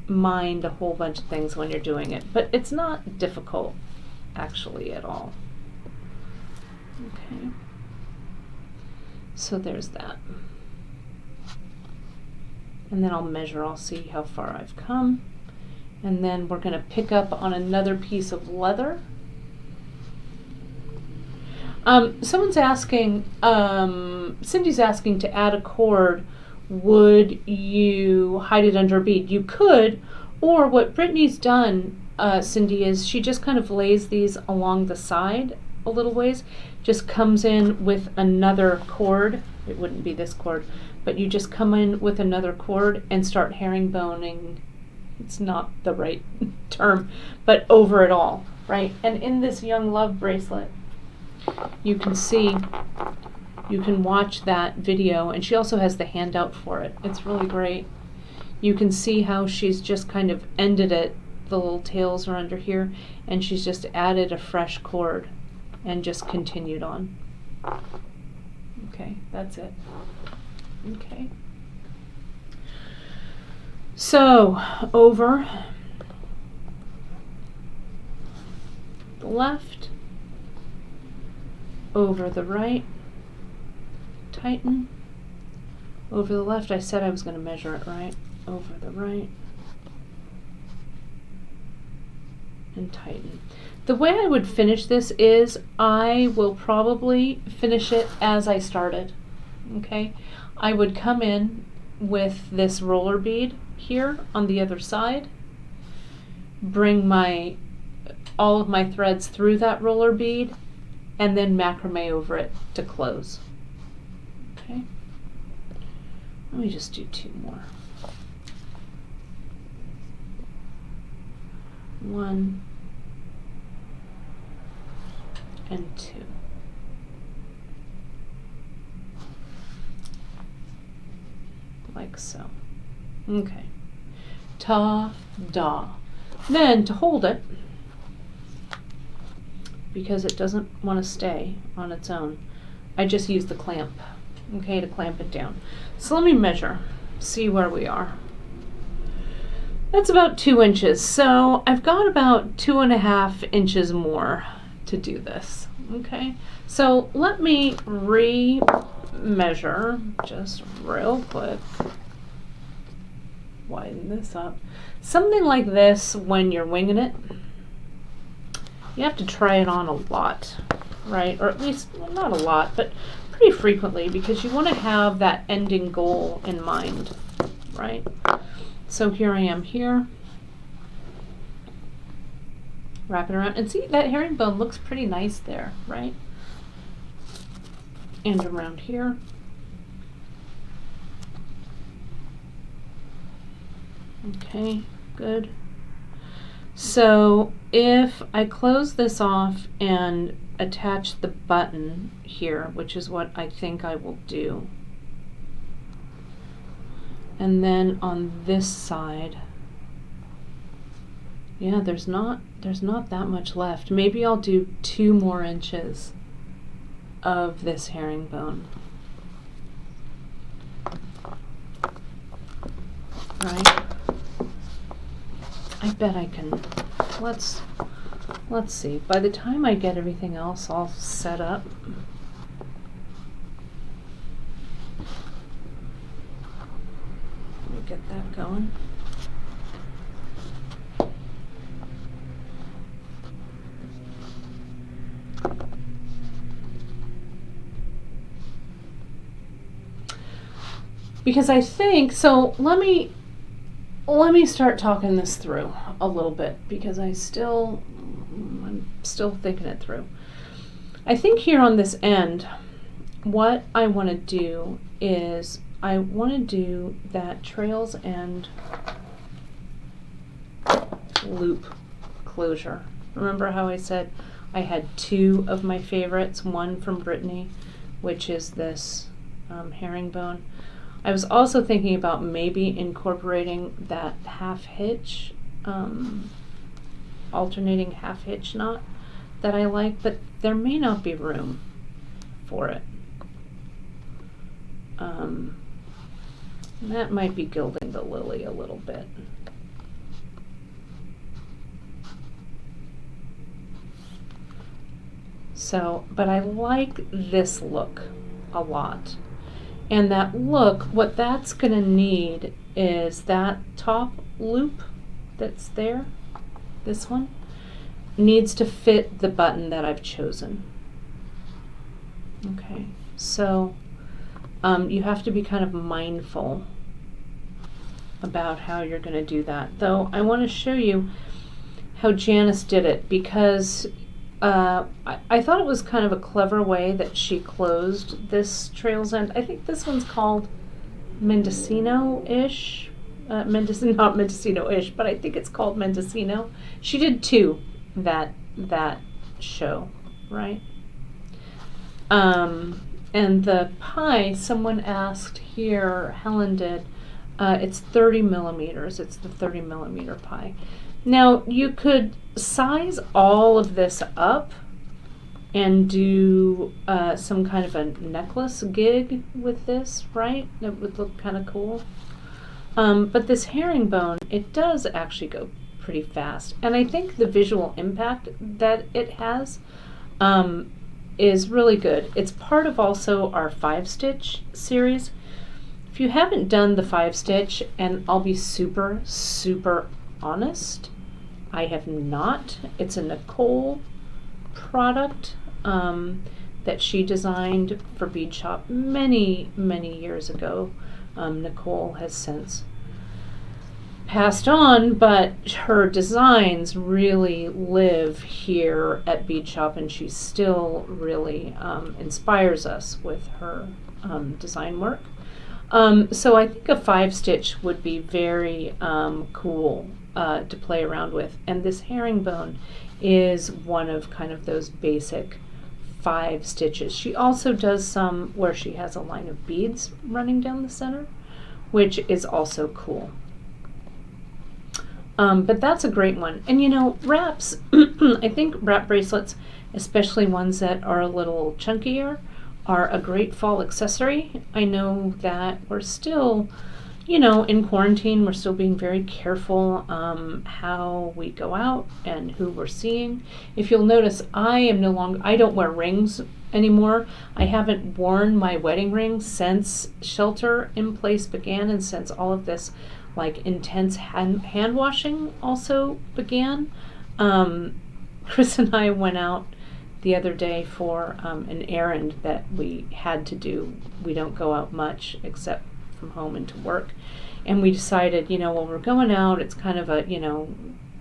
mind a whole bunch of things when you're doing it, but it's not difficult actually at all. Okay, so there's that. And then I'll measure, I'll see how far I've come. And then we're going to pick up on another piece of leather. Someone's asking, Cindy's asking to add a cord. Would you hide it under a bead? You could, or what Brittany's done, Cindy, is she just kind of lays these along the side a little ways, just comes in with another cord. It wouldn't be this cord, but you just come in with another cord and start herringboning. It's not the right term, but over it all, right? And in this Young Love bracelet, you can see, you can watch that video, and she also has the handout for it. It's really great. You can see how she's just kind of ended it. The little tails are under here, and she's just added a fresh cord and just continued on. Okay, that's it. Okay. So, over the left, over the right, tighten, over the left. I said I was going to measure it right. Over the right, and tighten. The way I would finish this is I will probably finish it as I started. Okay, I would come in with this roller bead here on the other side, bring all of my threads through that roller bead, and then macrame over it to close. Okay, let me just do 2 more. 1 and 2. Like so. Okay. Ta-da. Then to hold it, because it doesn't want to stay on its own, I just use the clamp, okay, to clamp it down. So let me measure, see where we are. That's about 2 inches, so I've got about 2.5 inches more to do this, okay? So let me re-measure just real quick. Widen this up. Something like this, when you're winging it, you have to try it on a lot, right? Or at least, well, not a lot, but pretty frequently, because you want to have that ending goal in mind, right? So here I am here, wrap it around, and see that herringbone looks pretty nice there, right? And around here. Okay, good. So if I close this off and attach the button here, which is what I think I will do, and then on this side, yeah, there's not that much left. Maybe I'll do 2 more inches of this herringbone. Right? I bet I can. Let's see. By the time I get everything else all set up, let me get that going. Because I think, so let me start talking this through a little bit, because I'm still thinking it through. I think here on this end, what I want to do is I want to do that trails end loop closure. Remember how I said I had 2 of my favorites, one from Brittany, which is this herringbone. I was also thinking about maybe incorporating that half hitch, alternating half hitch knot that I like, but there may not be room for it. That might be gilding the lily a little bit. So, but I like this look a lot. And that look, what that's gonna need is that top loop that's there, this one, needs to fit the button that I've chosen. Okay, so you have to be kind of mindful about how you're going to do that. Though I want to show you how Janice did it, because I thought it was kind of a clever way that she closed this trail's end. I think this one's called Mendocino-ish. Not Mendocino-ish, but I think it's called Mendocino. She did two that show, right? And the pie, someone asked here, Helen did, it's 30 millimeters. It's the 30 millimeter pie. Now, you could size all of this up and do some kind of a necklace gig with this, right? That would look kind of cool. But this herringbone, it does actually go pretty fast. And I think the visual impact that it has is really good. It's part of also our 5-stitch series. If you haven't done the 5-stitch, and I'll be super, super honest, I have not. It's a Nicole product that she designed for Beadshop many, many years ago. Nicole has since passed on, but her designs really live here at Beadshop, and she still really inspires us with her design work. So I think a 5-stitch would be very cool to play around with. And this herringbone is one of kind of those basic 5 stitches. She also does some where she has a line of beads running down the center, which is also cool. But that's a great one. And you know, wraps, I think wrap bracelets, especially ones that are a little chunkier, are a great fall accessory. I know that we're still, you know, in quarantine, we're still being very careful how we go out and who we're seeing. If you'll notice, I don't wear rings anymore. I haven't worn my wedding ring since shelter in place began, and since all of this like intense hand washing also began. Chris and I went out the other day for an errand that we had to do. We don't go out much except from home and to work. And we decided, you know, well, we're going out. It's kind of a, you know,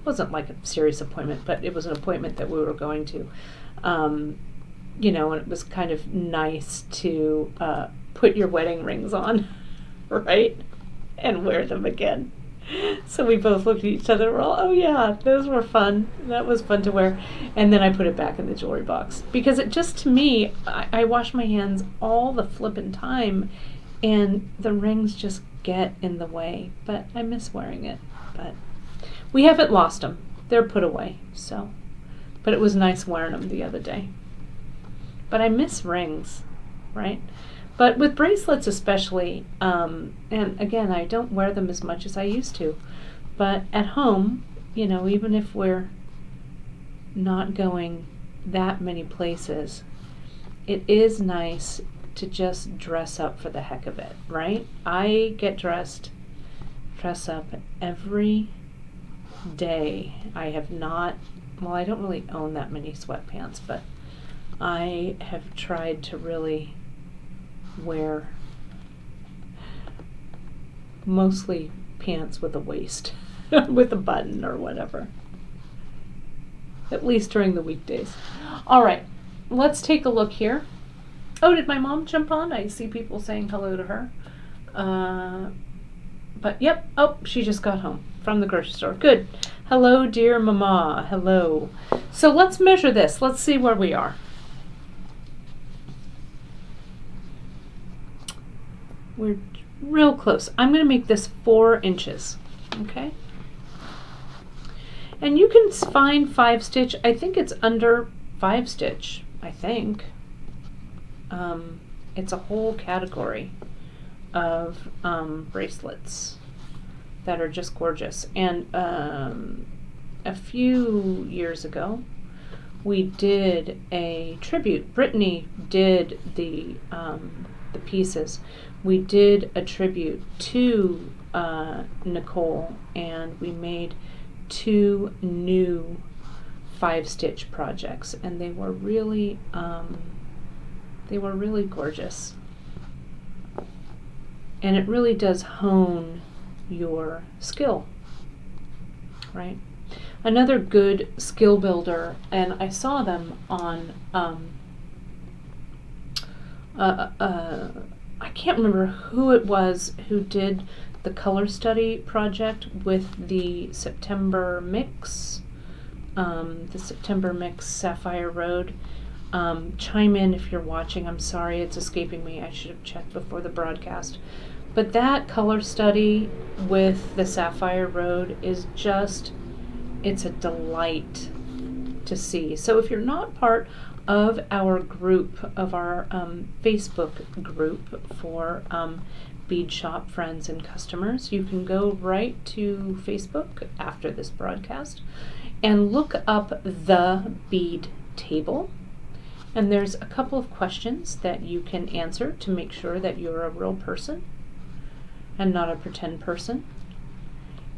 wasn't like a serious appointment, but it was an appointment that we were going to. You know, and it was kind of nice to put your wedding rings on, right? And wear them again. So we both looked at each other and we're all, oh yeah, those were fun. That was fun to wear. And then I put it back in the jewelry box. Because it just, to me, I wash my hands all the flippin' time and the rings just get in the way. But I miss wearing it. But we haven't lost them. They're put away. So, but it was nice wearing them the other day. But I miss rings, right? But with bracelets especially, and again, I don't wear them as much as I used to, but at home, you know, even if we're not going that many places, it is nice to just dress up for the heck of it, right? I get dress up every day. I have not, well, I don't really own that many sweatpants, but I have tried to really wear mostly pants with a waist with a button or whatever, at least during the weekdays. All right, let's take a look here. Oh, did my mom jump on? I see people saying hello to her. But yep, oh, she just got home from the grocery store. Good. Hello, dear mama. Hello. So let's measure this. Let's see where we are. We're real close. I'm going to make this 4 inches, okay? And you can find 5-stitch. I think it's under 5-stitch, I think. It's a whole category of bracelets that are just gorgeous. And a few years ago, we did a tribute. Brittany did the pieces. We did a tribute to Nicole, and we made 2 new 5-stitch projects, and they were really gorgeous. And it really does hone your skill, right? Another good skill builder, and I saw them on I can't remember who it was who did the color study project with the September mix, Sapphire Road. Chime in if you're watching. I'm sorry, it's escaping me. I should have checked before the broadcast. But that color study with the Sapphire Road is just, it's a delight to see. So if you're not part of our group, of our Facebook group for Beadshop friends and customers, you can go right to Facebook after this broadcast and look up the bead table. And there's a couple of questions that you can answer to make sure that you're a real person and not a pretend person.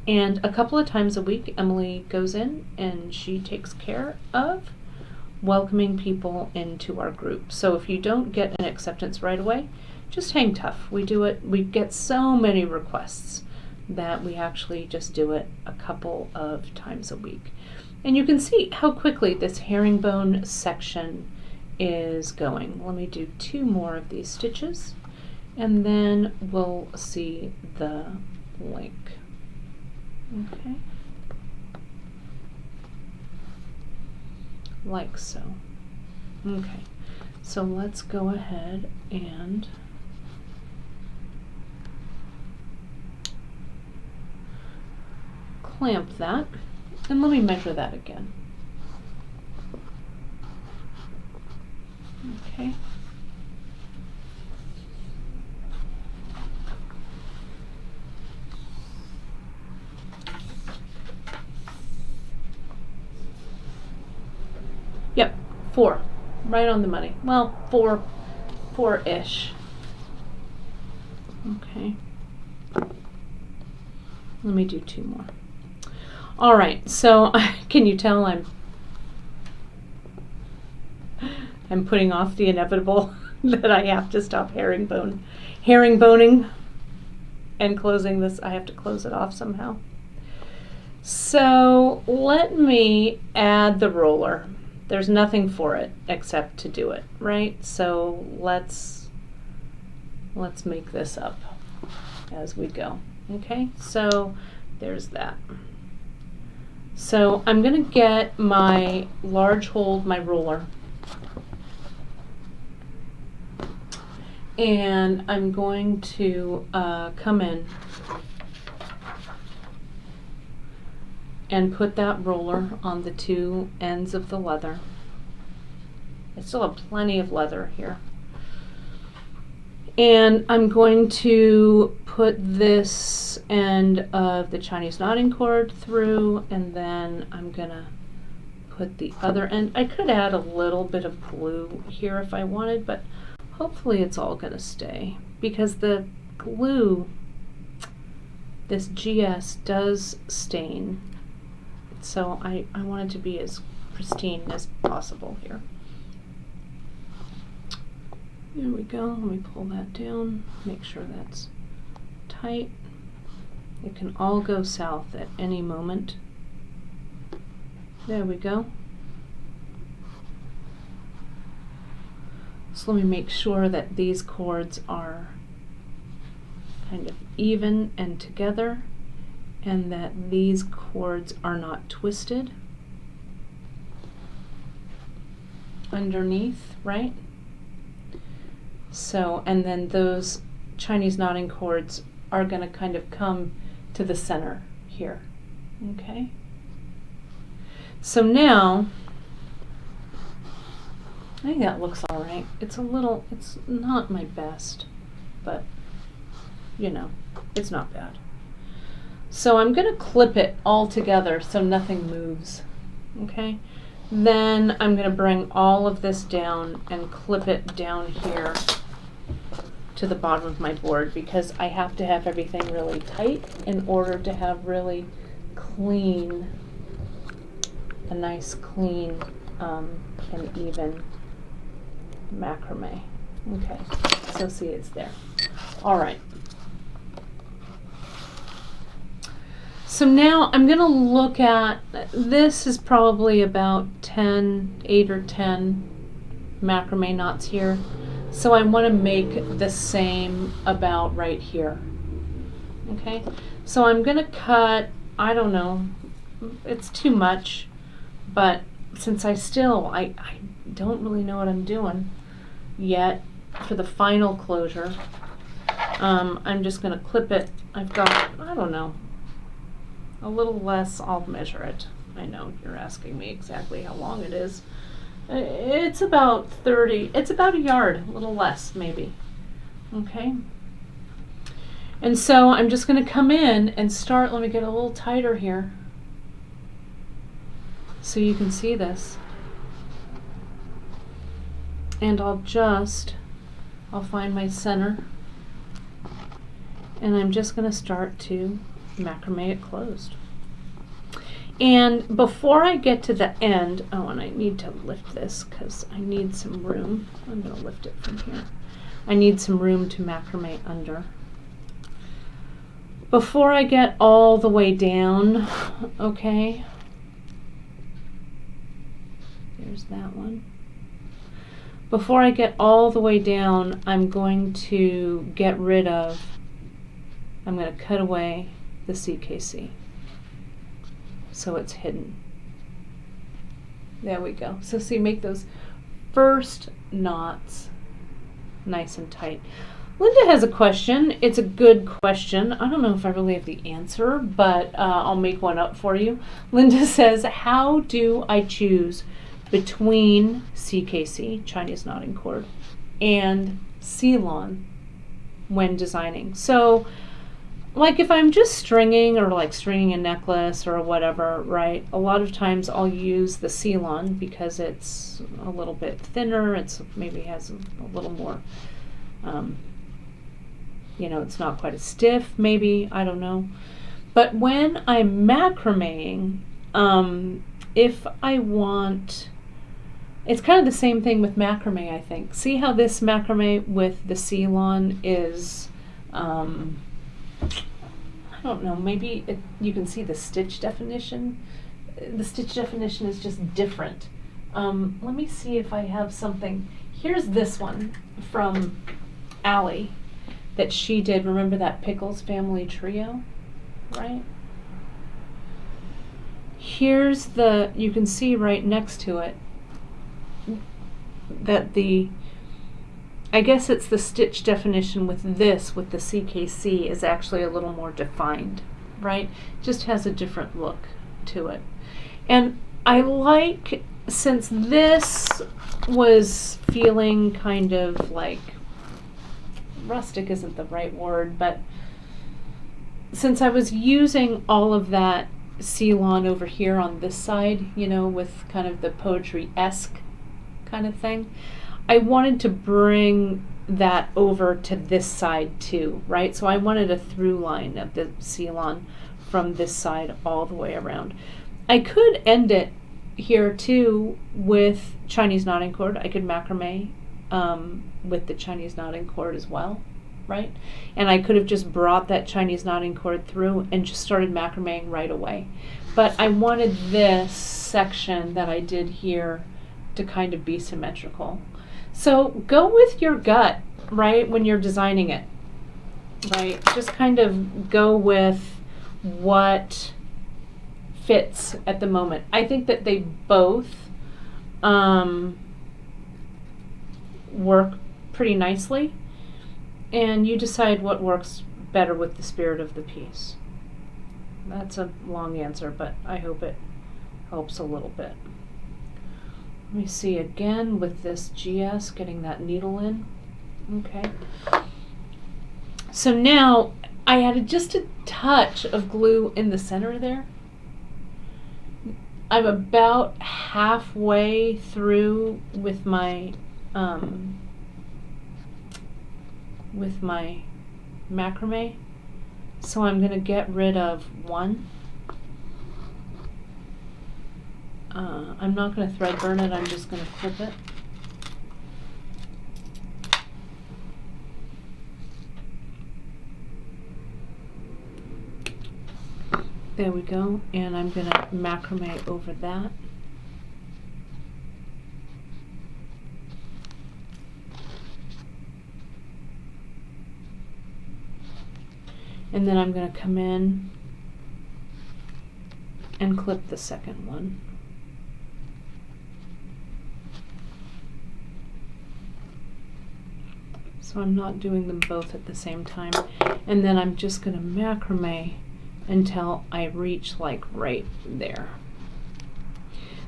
And a couple of times a week, Emily goes in and she takes care of welcoming people into our group. So if you don't get an acceptance right away, just hang tough. We do it. We get so many requests that we actually just do it a couple of times a week. And you can see how quickly this herringbone section is going. Let me do 2 more of these stitches and then we'll see the link. Okay. Like so. Okay. So let's go ahead and clamp that, and let me measure that again. Okay. Yep, 4, right on the money. Well, 4-ish. Okay. Let me do 2 more. All right, so can you tell I'm putting off the inevitable that I have to stop herringboning and closing this. I have to close it off somehow. So let me add the roller. There's nothing for it except to do it, right? So let's make this up as we go. Okay, so there's that. So I'm going to get my large hold, my ruler, and I'm going to come in and put that roller on the 2 ends of the leather. I still have plenty of leather here. And I'm going to put this end of the Chinese knotting cord through, and then I'm gonna put the other end. I could add a little bit of glue here if I wanted, but hopefully it's all gonna stay because the glue, this GS does stain. So I want it to be as pristine as possible here. There we go. Let me pull that down, make sure that's tight. It can all go south at any moment. There we go. So let me make sure that these cords are kind of even and together, and that these cords are not twisted underneath, right? So, and then those Chinese knotting cords are going to kind of come to the center here. Okay. So now, I think that looks all right. It's not my best, but you know, it's not bad. So I'm going to clip it all together so nothing moves. Okay. Then I'm going to bring all of this down and clip it down here to the bottom of my board, because I have to have everything really tight in order to have really clean, a nice clean and even macrame. Okay, so see, it's there. All right. So now I'm going to look at, this is probably about 8 or 10 macrame knots here. So I want to make the same about right here. Okay, so I'm going to cut, I don't know, it's too much, but since I don't really know what I'm doing yet for the final closure, I'm just going to clip it. I've got, I don't know, a little less. I'll measure it. I know you're asking me exactly how long it is. It's about 30, it's about a yard, a little less maybe. Okay. And so I'm just going to come in and start, let me get a little tighter here so you can see this. And I'll find my center, and I'm just going to start to macrame it closed. And before I get to the end, oh, and I need to lift this because I need some room. I'm going to lift it from here. I need some room to macrame under. Before I get all the way down, okay, there's that one. Before I get all the way down, I'm going to cut away the CKC. So it's hidden. There we go. So see, make those first knots nice and tight. Linda has a question. It's a good question. I don't know if I really have the answer, but I'll make one up for you. Linda says, how do I choose between CKC, Chinese knotting cord, and Ceylon when designing? So, like if I'm just stringing, or like stringing a necklace or whatever, right? A lot of times I'll use the Ceylon because it's a little bit thinner. It's maybe has a little more, it's not quite as stiff, maybe, I don't know. But when I'm macrameing, if I want, it's kind of the same thing with macrame, I think. See how this macrame with the Ceylon is, I don't know, maybe you can see the stitch definition. The stitch definition is just different. Let me see if I have something. Here's this one from Allie that she did. Remember that Pickles Family Trio, right? Here's you can see right next to it that I guess it's the stitch definition with the CKC is actually a little more defined, right? Just has a different look to it. And I like, since this was feeling kind of like, rustic isn't the right word, but since I was using all of that Ceylon over here on this side, with kind of the poetry-esque kind of thing, I wanted to bring that over to this side too, right? So I wanted a through line of the Ceylon from this side all the way around. I could end it here too with Chinese knotting cord. I could macrame with the Chinese knotting cord as well, right? And I could have just brought that Chinese knotting cord through and just started macrameing right away. But I wanted this section that I did here to kind of be symmetrical. So go with your gut, right, when you're designing it, right? Just kind of go with what fits at the moment. I think that they both work pretty nicely, and you decide what works better with the spirit of the piece. That's a long answer, but I hope it helps a little bit. Let me see again with this GS, getting that needle in. Okay. So now I added just a touch of glue in the center there. I'm about halfway through with my macrame, so I'm going to get rid of one. I'm not going to thread burn it, I'm just going to clip it. There we go, and I'm going to macrame over that. And then I'm going to come in and clip the second one. So I'm not doing them both at the same time. And then I'm just going to macrame until I reach like right there.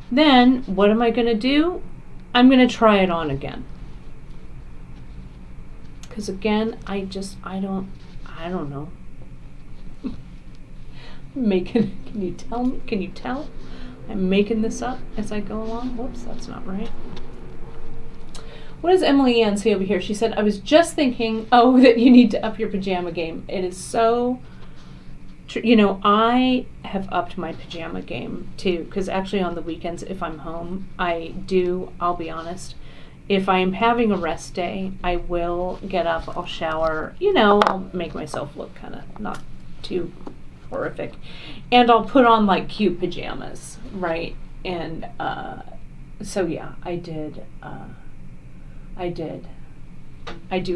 Then what am I going to do? I'm going to try it on again. Because again, I don't know. Making, can you tell me? Can you tell? I'm making this up as I go along. Whoops, that's not right. What does Emily Ann say over here? She said, I was just thinking, oh, that you need to up your pajama game. It is so true. You know, I have upped my pajama game too, because actually on the weekends, if I'm home, I'll be honest, if I am having a rest day, I will get up, I'll shower, you know, I'll make myself look kind of not too horrific. And I'll put on like cute pajamas, right? And so yeah, I do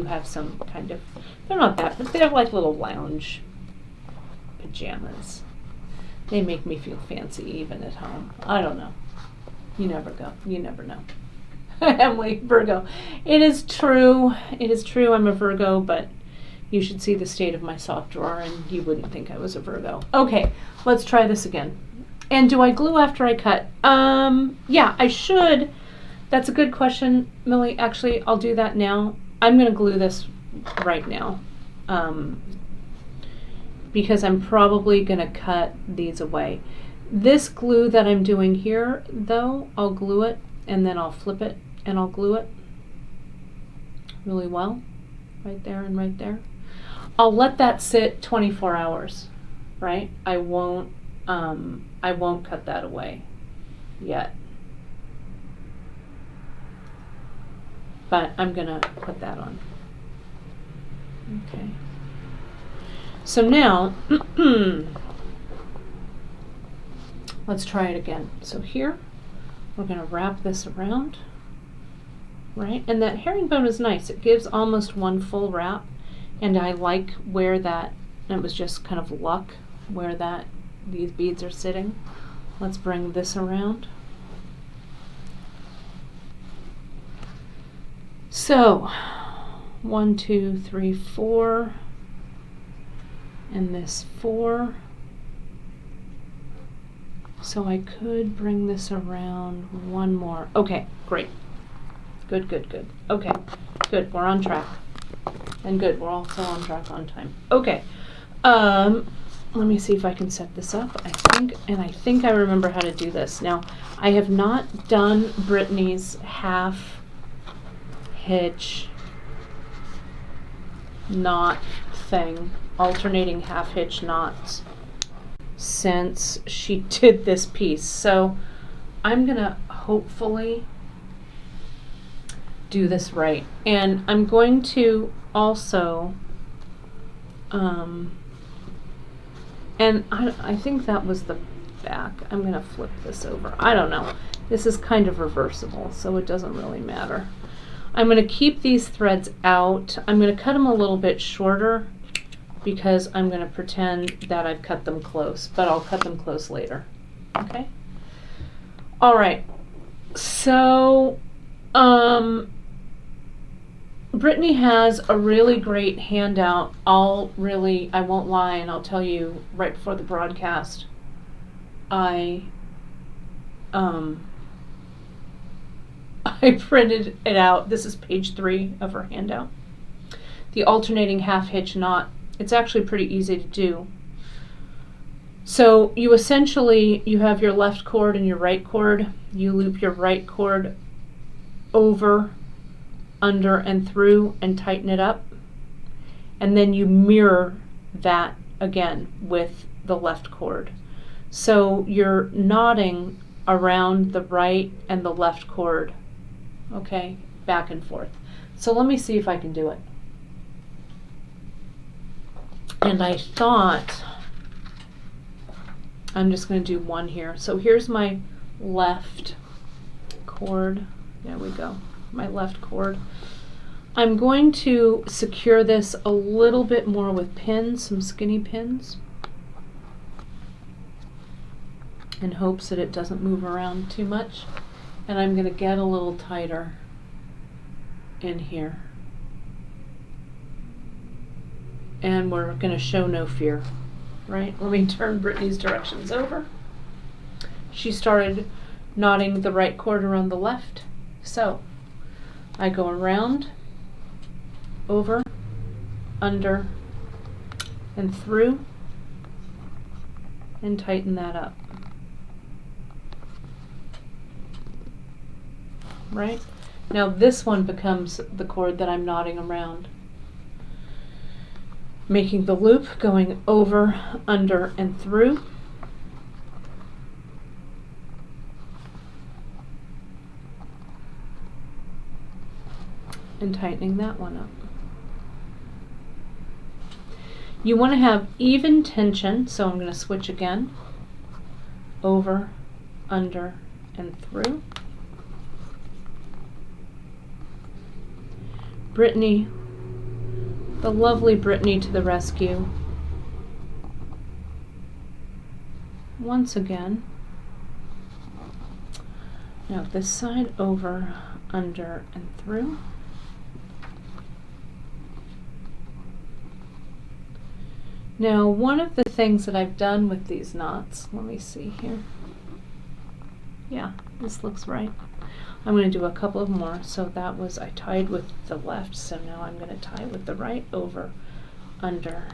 have some kind of, they're not that, but they're like little lounge pajamas. They make me feel fancy even at home. I don't know. You never know. Emily, Virgo. It is true. I'm a Virgo, but you should see the state of my soft drawer and you wouldn't think I was a Virgo. Okay, let's try this again. And do I glue after I cut? Yeah, I should. That's a good question, Millie. Actually, I'll do that now. I'm going to glue this right now because I'm probably going to cut these away. This glue that I'm doing here, though, I'll glue it and then I'll flip it and I'll glue it really well, right there and right there. I'll let that sit 24 hours, right? I won't cut that away yet. But I'm gonna put that on. Okay. So now, let's try it again. So here, we're gonna wrap this around, right? And that herringbone is nice. It gives almost one full wrap, and I like where that, and it was just kind of luck where these beads are sitting. Let's bring this around. So, 1, 2, 3, 4, and this 4. So I could bring this around one more. Okay, great. Good. Okay, good, we're on track. And good, we're also on track on time. Okay, let me see if I can set this up. I think I remember how to do this. Now, I have not done Brittany's half hitch knot thing, alternating half hitch knots, since she did this piece. So I'm gonna hopefully do this right. And I'm going to also, and I think that was the back. I'm gonna flip this over. I don't know. This is kind of reversible, so it doesn't really matter. I'm going to keep these threads out. I'm going to cut them a little bit shorter because I'm going to pretend that I've cut them close, but I'll cut them close later. Okay? All right. So, Brittany has a really great handout. I won't lie, and I'll tell you right before the broadcast, I printed it out. This is page 3 of her handout. The alternating half hitch knot. It's actually pretty easy to do. So you essentially, you have your left cord and your right cord. You loop your right cord over, under, and through and tighten it up. And then you mirror that again with the left cord. So you're knotting around the right and the left cord, okay, back and forth. So let me see if I can do it. And I thought I'm just going to do one here. So here's my left cord. There we go, my left cord. I'm going to secure this a little bit more with pins, some skinny pins, in hopes that it doesn't move around too much. And I'm going to get a little tighter in here. And we're going to show no fear, right? Let me turn Brittany's directions over. She started knotting the right cord around the left. So I go around, over, under, and through, and tighten that up. Right? Now this one becomes the cord that I'm knotting around. Making the loop, going over, under, and through. And tightening that one up. You want to have even tension, so I'm going to switch again. Over, under, and through. Brittany, the lovely Brittany, to the rescue. Once again. Now this side, over, under, and through. Now, one of the things that I've done with these knots, let me see here. Yeah, this looks right. I'm going to do a couple of more. So that was, I tied with the left, so now I'm going to tie with the right, over, under,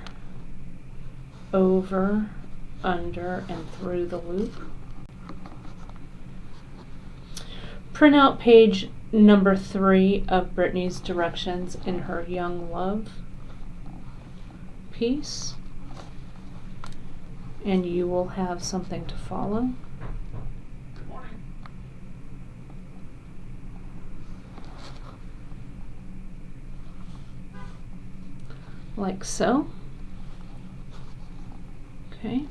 and through the loop. Print out page number 3 of Brittany's directions in her Young Love piece, and you will have something to follow. Like so. Okay.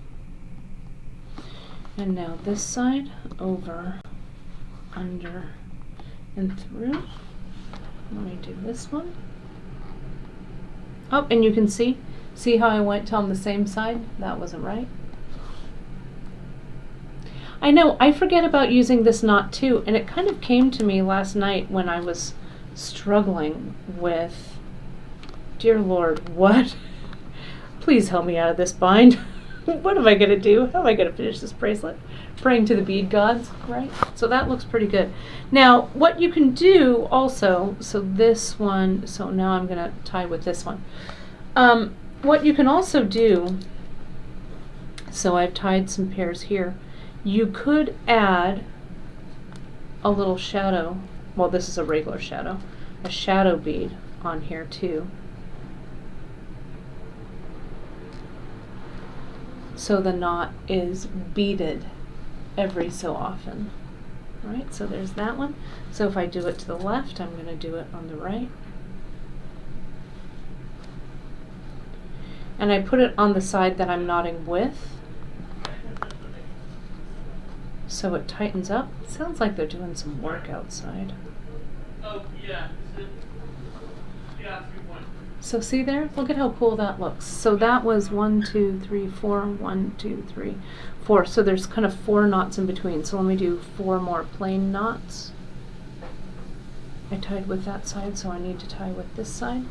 And now this side, over, under, and through. Let me do this one. Oh, and you can see how I went on the same side? That wasn't right. I know, I forget about using this knot too, and it kind of came to me last night when I was struggling with, dear Lord, what? Please help me out of this bind. What am I going to do? How am I going to finish this bracelet? Praying to the bead gods, right? So that looks pretty good. Now, what you can do also, so this one, so now I'm going to tie with this one. What you can also do, so I've tied some pairs here, you could add a little shadow, well, this is a regular shadow, a shadow bead on here too. So the knot is beaded every so often. Right, so there's that one. So if I do it to the left, I'm going to do it on the right. And I put it on the side that I'm knotting with, so it tightens up. It sounds like they're doing some work outside. Oh, yeah. Yeah, 3 points. So see there? Look at how cool that looks. So that was 1, 2, 3, 4, 1, 2, 3, 4. So there's kind of 4 knots in between. So let me do 4 more plain knots. I tied with that side, so I need to tie with this side.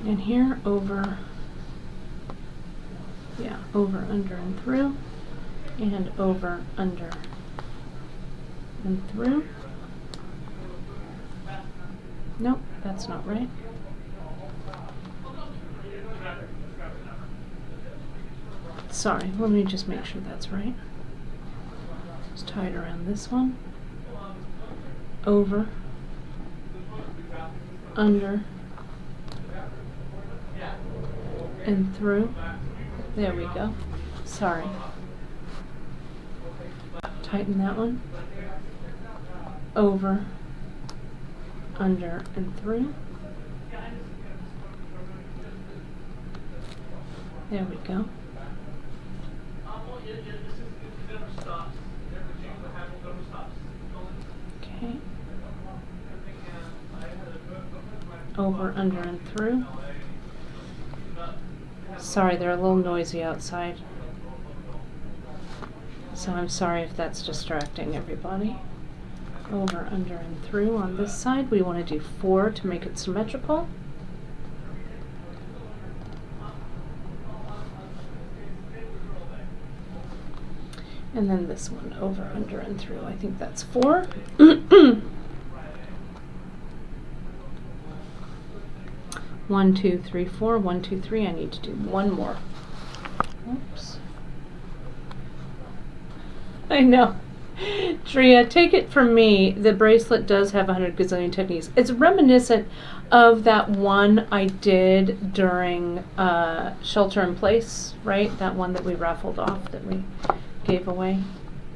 And here, over, yeah, over, under, and through, and over, under, and through. Nope, that's not right. Sorry, let me just make sure that's right. Just tie it around this one. Over. Under. And through. There we go. Sorry. Tighten that one. Over. Under and through. There we go. Okay. Over, under, and through. Sorry, they're a little noisy outside. So I'm sorry if that's distracting everybody. Over, under, and through on this side. We want to do 4 to make it symmetrical. And then this one, over, under, and through. I think that's 4. 1, 2, 3, 4. 1, 2, 3. I need to do one more. Oops. I know. Tria, take it from me, the bracelet does have 100 gazillion techniques. It's reminiscent of that one I did during Shelter in Place, right? That one that we raffled off, that we gave away.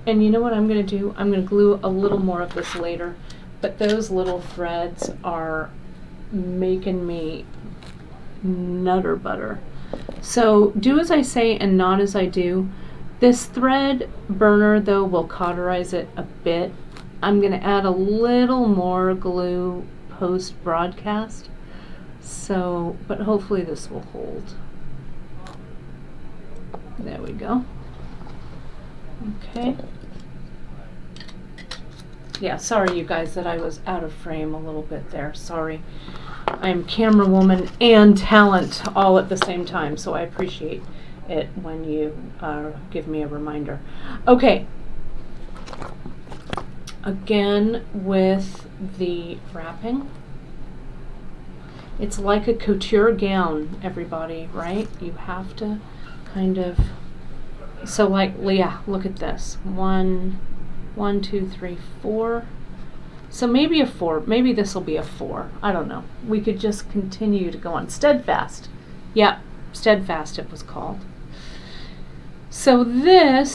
And you know what I'm going to do? I'm going to glue a little more of this later. But those little threads are making me nutter butter. So do as I say and not as I do. This thread burner, though, will cauterize it a bit. I'm going to add a little more glue post-broadcast. So, but hopefully this will hold. There we go. Okay. Yeah, sorry you guys that I was out of frame a little bit there. Sorry. I'm camera woman and talent all at the same time, so I appreciate it when you give me a reminder. Okay. Again with the wrapping. It's like a couture gown, everybody, right? You have to kind of, so like, yeah, look at this. 1, 2, 3, 4. So maybe a 4. Maybe this will be a 4. I don't know. We could just continue to go on. Steadfast. Yeah, Steadfast it was called. So this,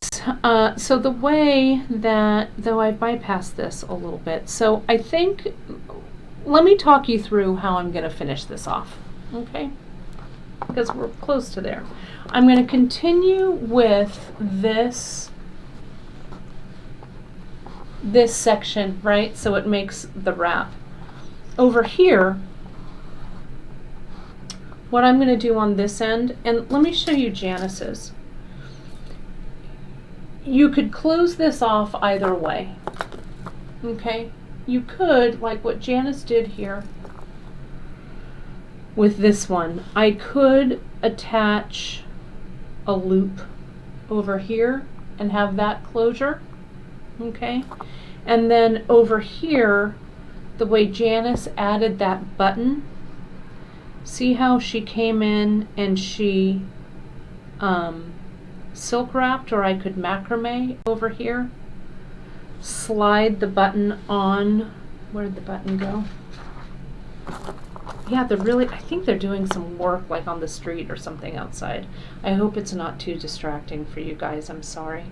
so the way that, though I bypassed this a little bit, so I think, let me talk you through how I'm going to finish this off, okay? Because we're close to there. I'm going to continue with this section, right? So it makes the wrap. Over here, what I'm going to do on this end, and let me show you Janice's. You could close this off either way, okay? You could, like what Janice did here with this one, I could attach a loop over here and have that closure, okay? And then over here, the way Janice added that button, see how she came in and she silk wrapped, or I could macrame over here, slide the button on. Where'd the button go? Yeah, they're really, I think they're doing some work like on the street or something outside. I hope it's not too distracting for you guys. I'm sorry.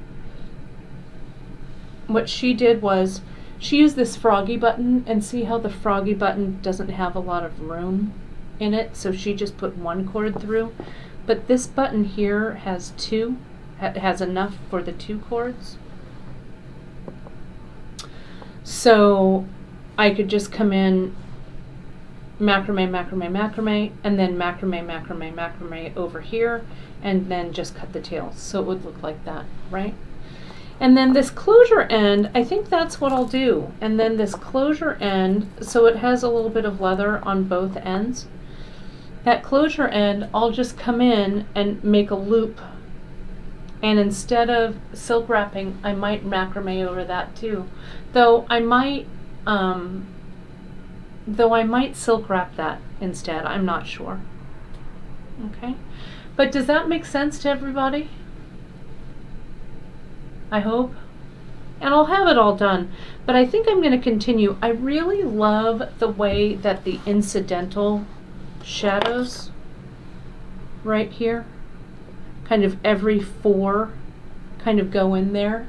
What she did was she used this froggy button, and see how the froggy button doesn't have a lot of room in it, so she just put one cord through. But this button here has two, has enough for the 2 cords. So I could just come in macrame, macrame, macrame, and then macrame, macrame, macrame over here, and then just cut the tails. So it would look like that, right? And then this closure end, I think that's what I'll do. And then this closure end, so it has a little bit of leather on both ends. That closure end, I'll just come in and make a loop. And instead of silk wrapping, I might macrame over that too. Though I might though I might silk wrap that instead. I'm not sure. Okay, but does that make sense to everybody? I hope. And I'll have it all done, but I think I'm going to continue. I really love the way that the incidental shadows right here, kind of every 4 kind of go in there.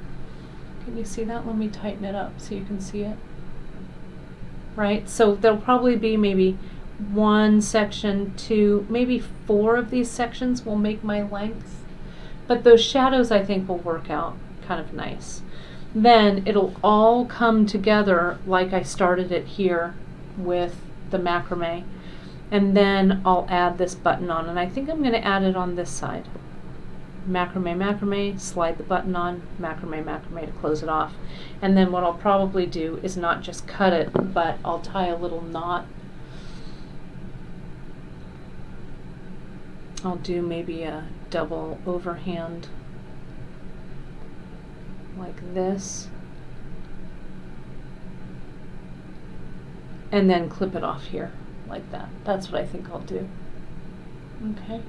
Can you see that? Let me tighten it up so you can see it. Right, so there'll probably be maybe 1 section, 2, maybe 4 of these sections will make my length, but those shadows I think will work out kind of nice. Then it'll all come together like I started it here with the macrame, and then I'll add this button on, and I think I'm going to add it on this side. Macrame, macrame, slide the button on, macrame, macrame to close it off. And then what I'll probably do is not just cut it, but I'll tie a little knot. I'll do maybe a double overhand like this, and then clip it off here like that. That's what I think I'll do. Okay.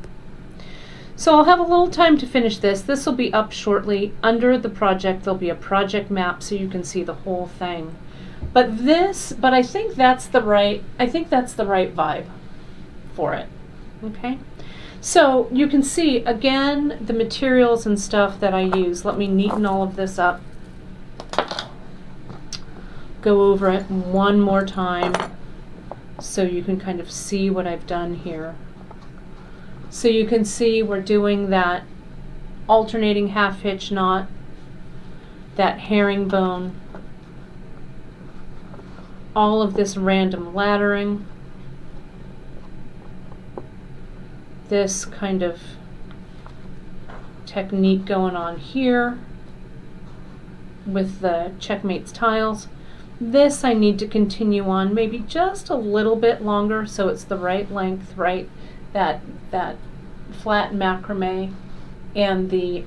So I'll have a little time to finish this. This will be up shortly. Under the project there'll be a project map so you can see the whole thing. But I think that's the right vibe for it. Okay? So you can see again the materials and stuff that I use. Let me neaten all of this up. Go over it one more time so you can kind of see what I've done here. So you can see we're doing that alternating half hitch knot, that herringbone, all of this random laddering, this kind of technique going on here with the Checkmates tiles. This I need to continue on maybe just a little bit longer so it's the right length, right? That flat macrame and the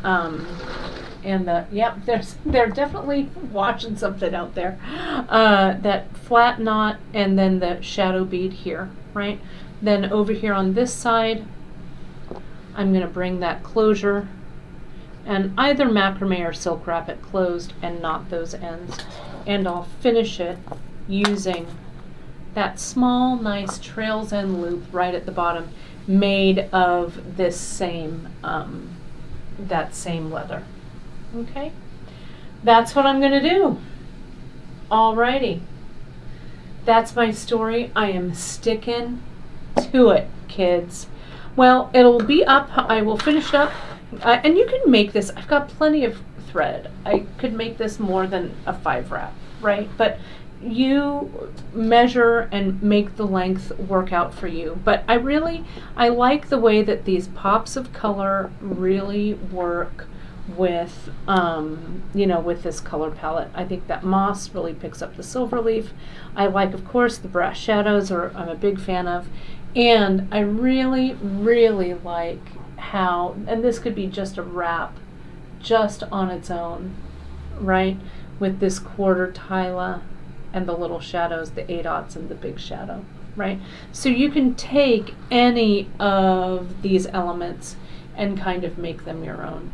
yep, they're definitely watching something out there. That flat knot and then the shadow bead here, right? Then over here on this side, I'm going to bring that closure and either macrame or silk wrap it closed and knot those ends. And I'll finish it using that small, nice trails end loop right at the bottom, made of this same, that same leather. Okay, that's what I'm going to do. Alrighty, that's my story. I am sticking to it, kids. Well, it'll be up. I will finish it up, and you can make this. I've got plenty of thread. I could make this more than a 5 wrap, right? But you measure and make the length work out for you. But I like the way that these pops of color really work with with this color palette. I think that moss really picks up the silver leaf. I like, of course, the brass shadows, I'm a big fan of, and I really like how, and this could be just a wrap just on its own, right, with this quarter tila and the little shadows, the 8/0 and the big shadow, right? So you can take any of these elements and kind of make them your own.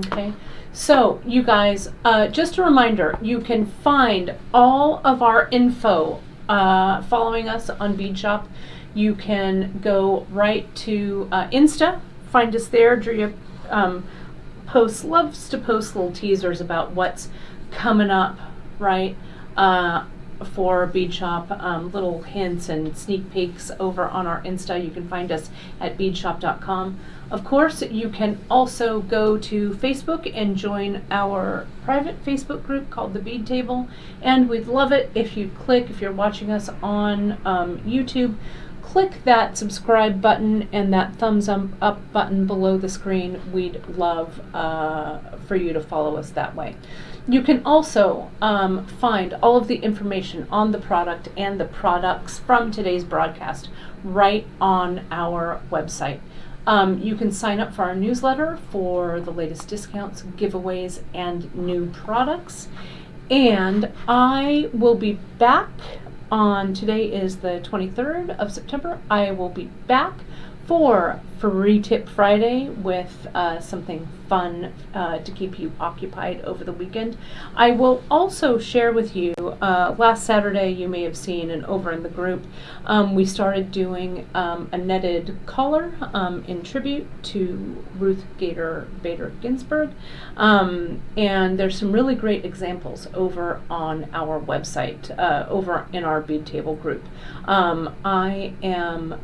Okay, so you guys, just a reminder, you can find all of our info following us on Beadshop. You can go right to Insta, find us there. Drea loves to post little teasers about what's coming up, right, for Beadshop, little hints and sneak peeks over on our Insta. You can find us at beadshop.com. Of course, you can also go to Facebook and join our private Facebook group called The Bead Table, and we'd love it if you're watching us on YouTube, click that subscribe button and that thumbs up button below the screen. We'd love for you to follow us that way. You can also find all of the information on the product and the products from today's broadcast right on our website. You can sign up for our newsletter for the latest discounts, giveaways, and new products. And I will be back today is the 23rd of September, I will be back for Free Tip Friday with something fun to keep you occupied over the weekend. I will also share with you, last Saturday you may have seen, and over in the group, we started doing a netted collar in tribute to Ruth Bader Ginsburg, and there's some really great examples over on our website, over in our bead table group. I am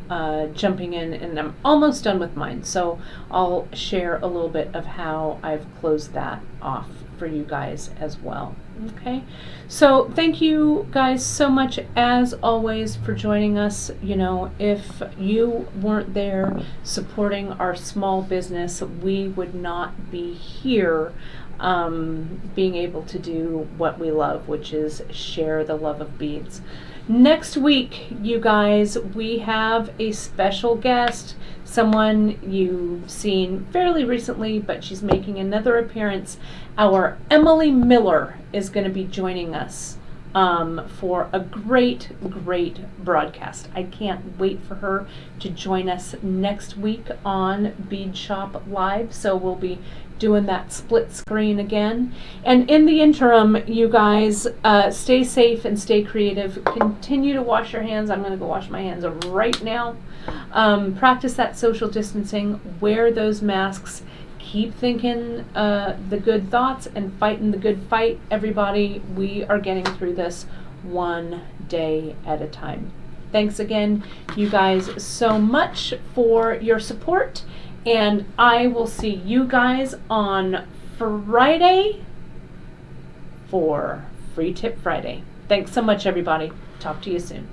jumping in, and I'm almost done with mine, so I'll share a little bit of how I've closed that off for you guys as well. Okay, so thank you guys so much as always for joining us. You know, if you weren't there supporting our small business, we would not be here being able to do what we love, which is share the love of beads. Next week, you guys, we have a special guest, someone you've seen fairly recently, but she's making another appearance. Our Emily Miller is going to be joining us for a great broadcast. I can't wait for her to join us next week on Beadshop Live, so we'll be doing that split screen again. And in the interim, you guys, stay safe and stay creative. Continue to wash your hands. I'm going to go wash my hands right now. Practice that social distancing. Wear those masks. Keep thinking the good thoughts and fighting the good fight. Everybody, we are getting through this one day at a time. Thanks again, you guys, so much for your support. And I will see you guys on Friday for Free Tip Friday. Thanks so much, everybody. Talk to you soon.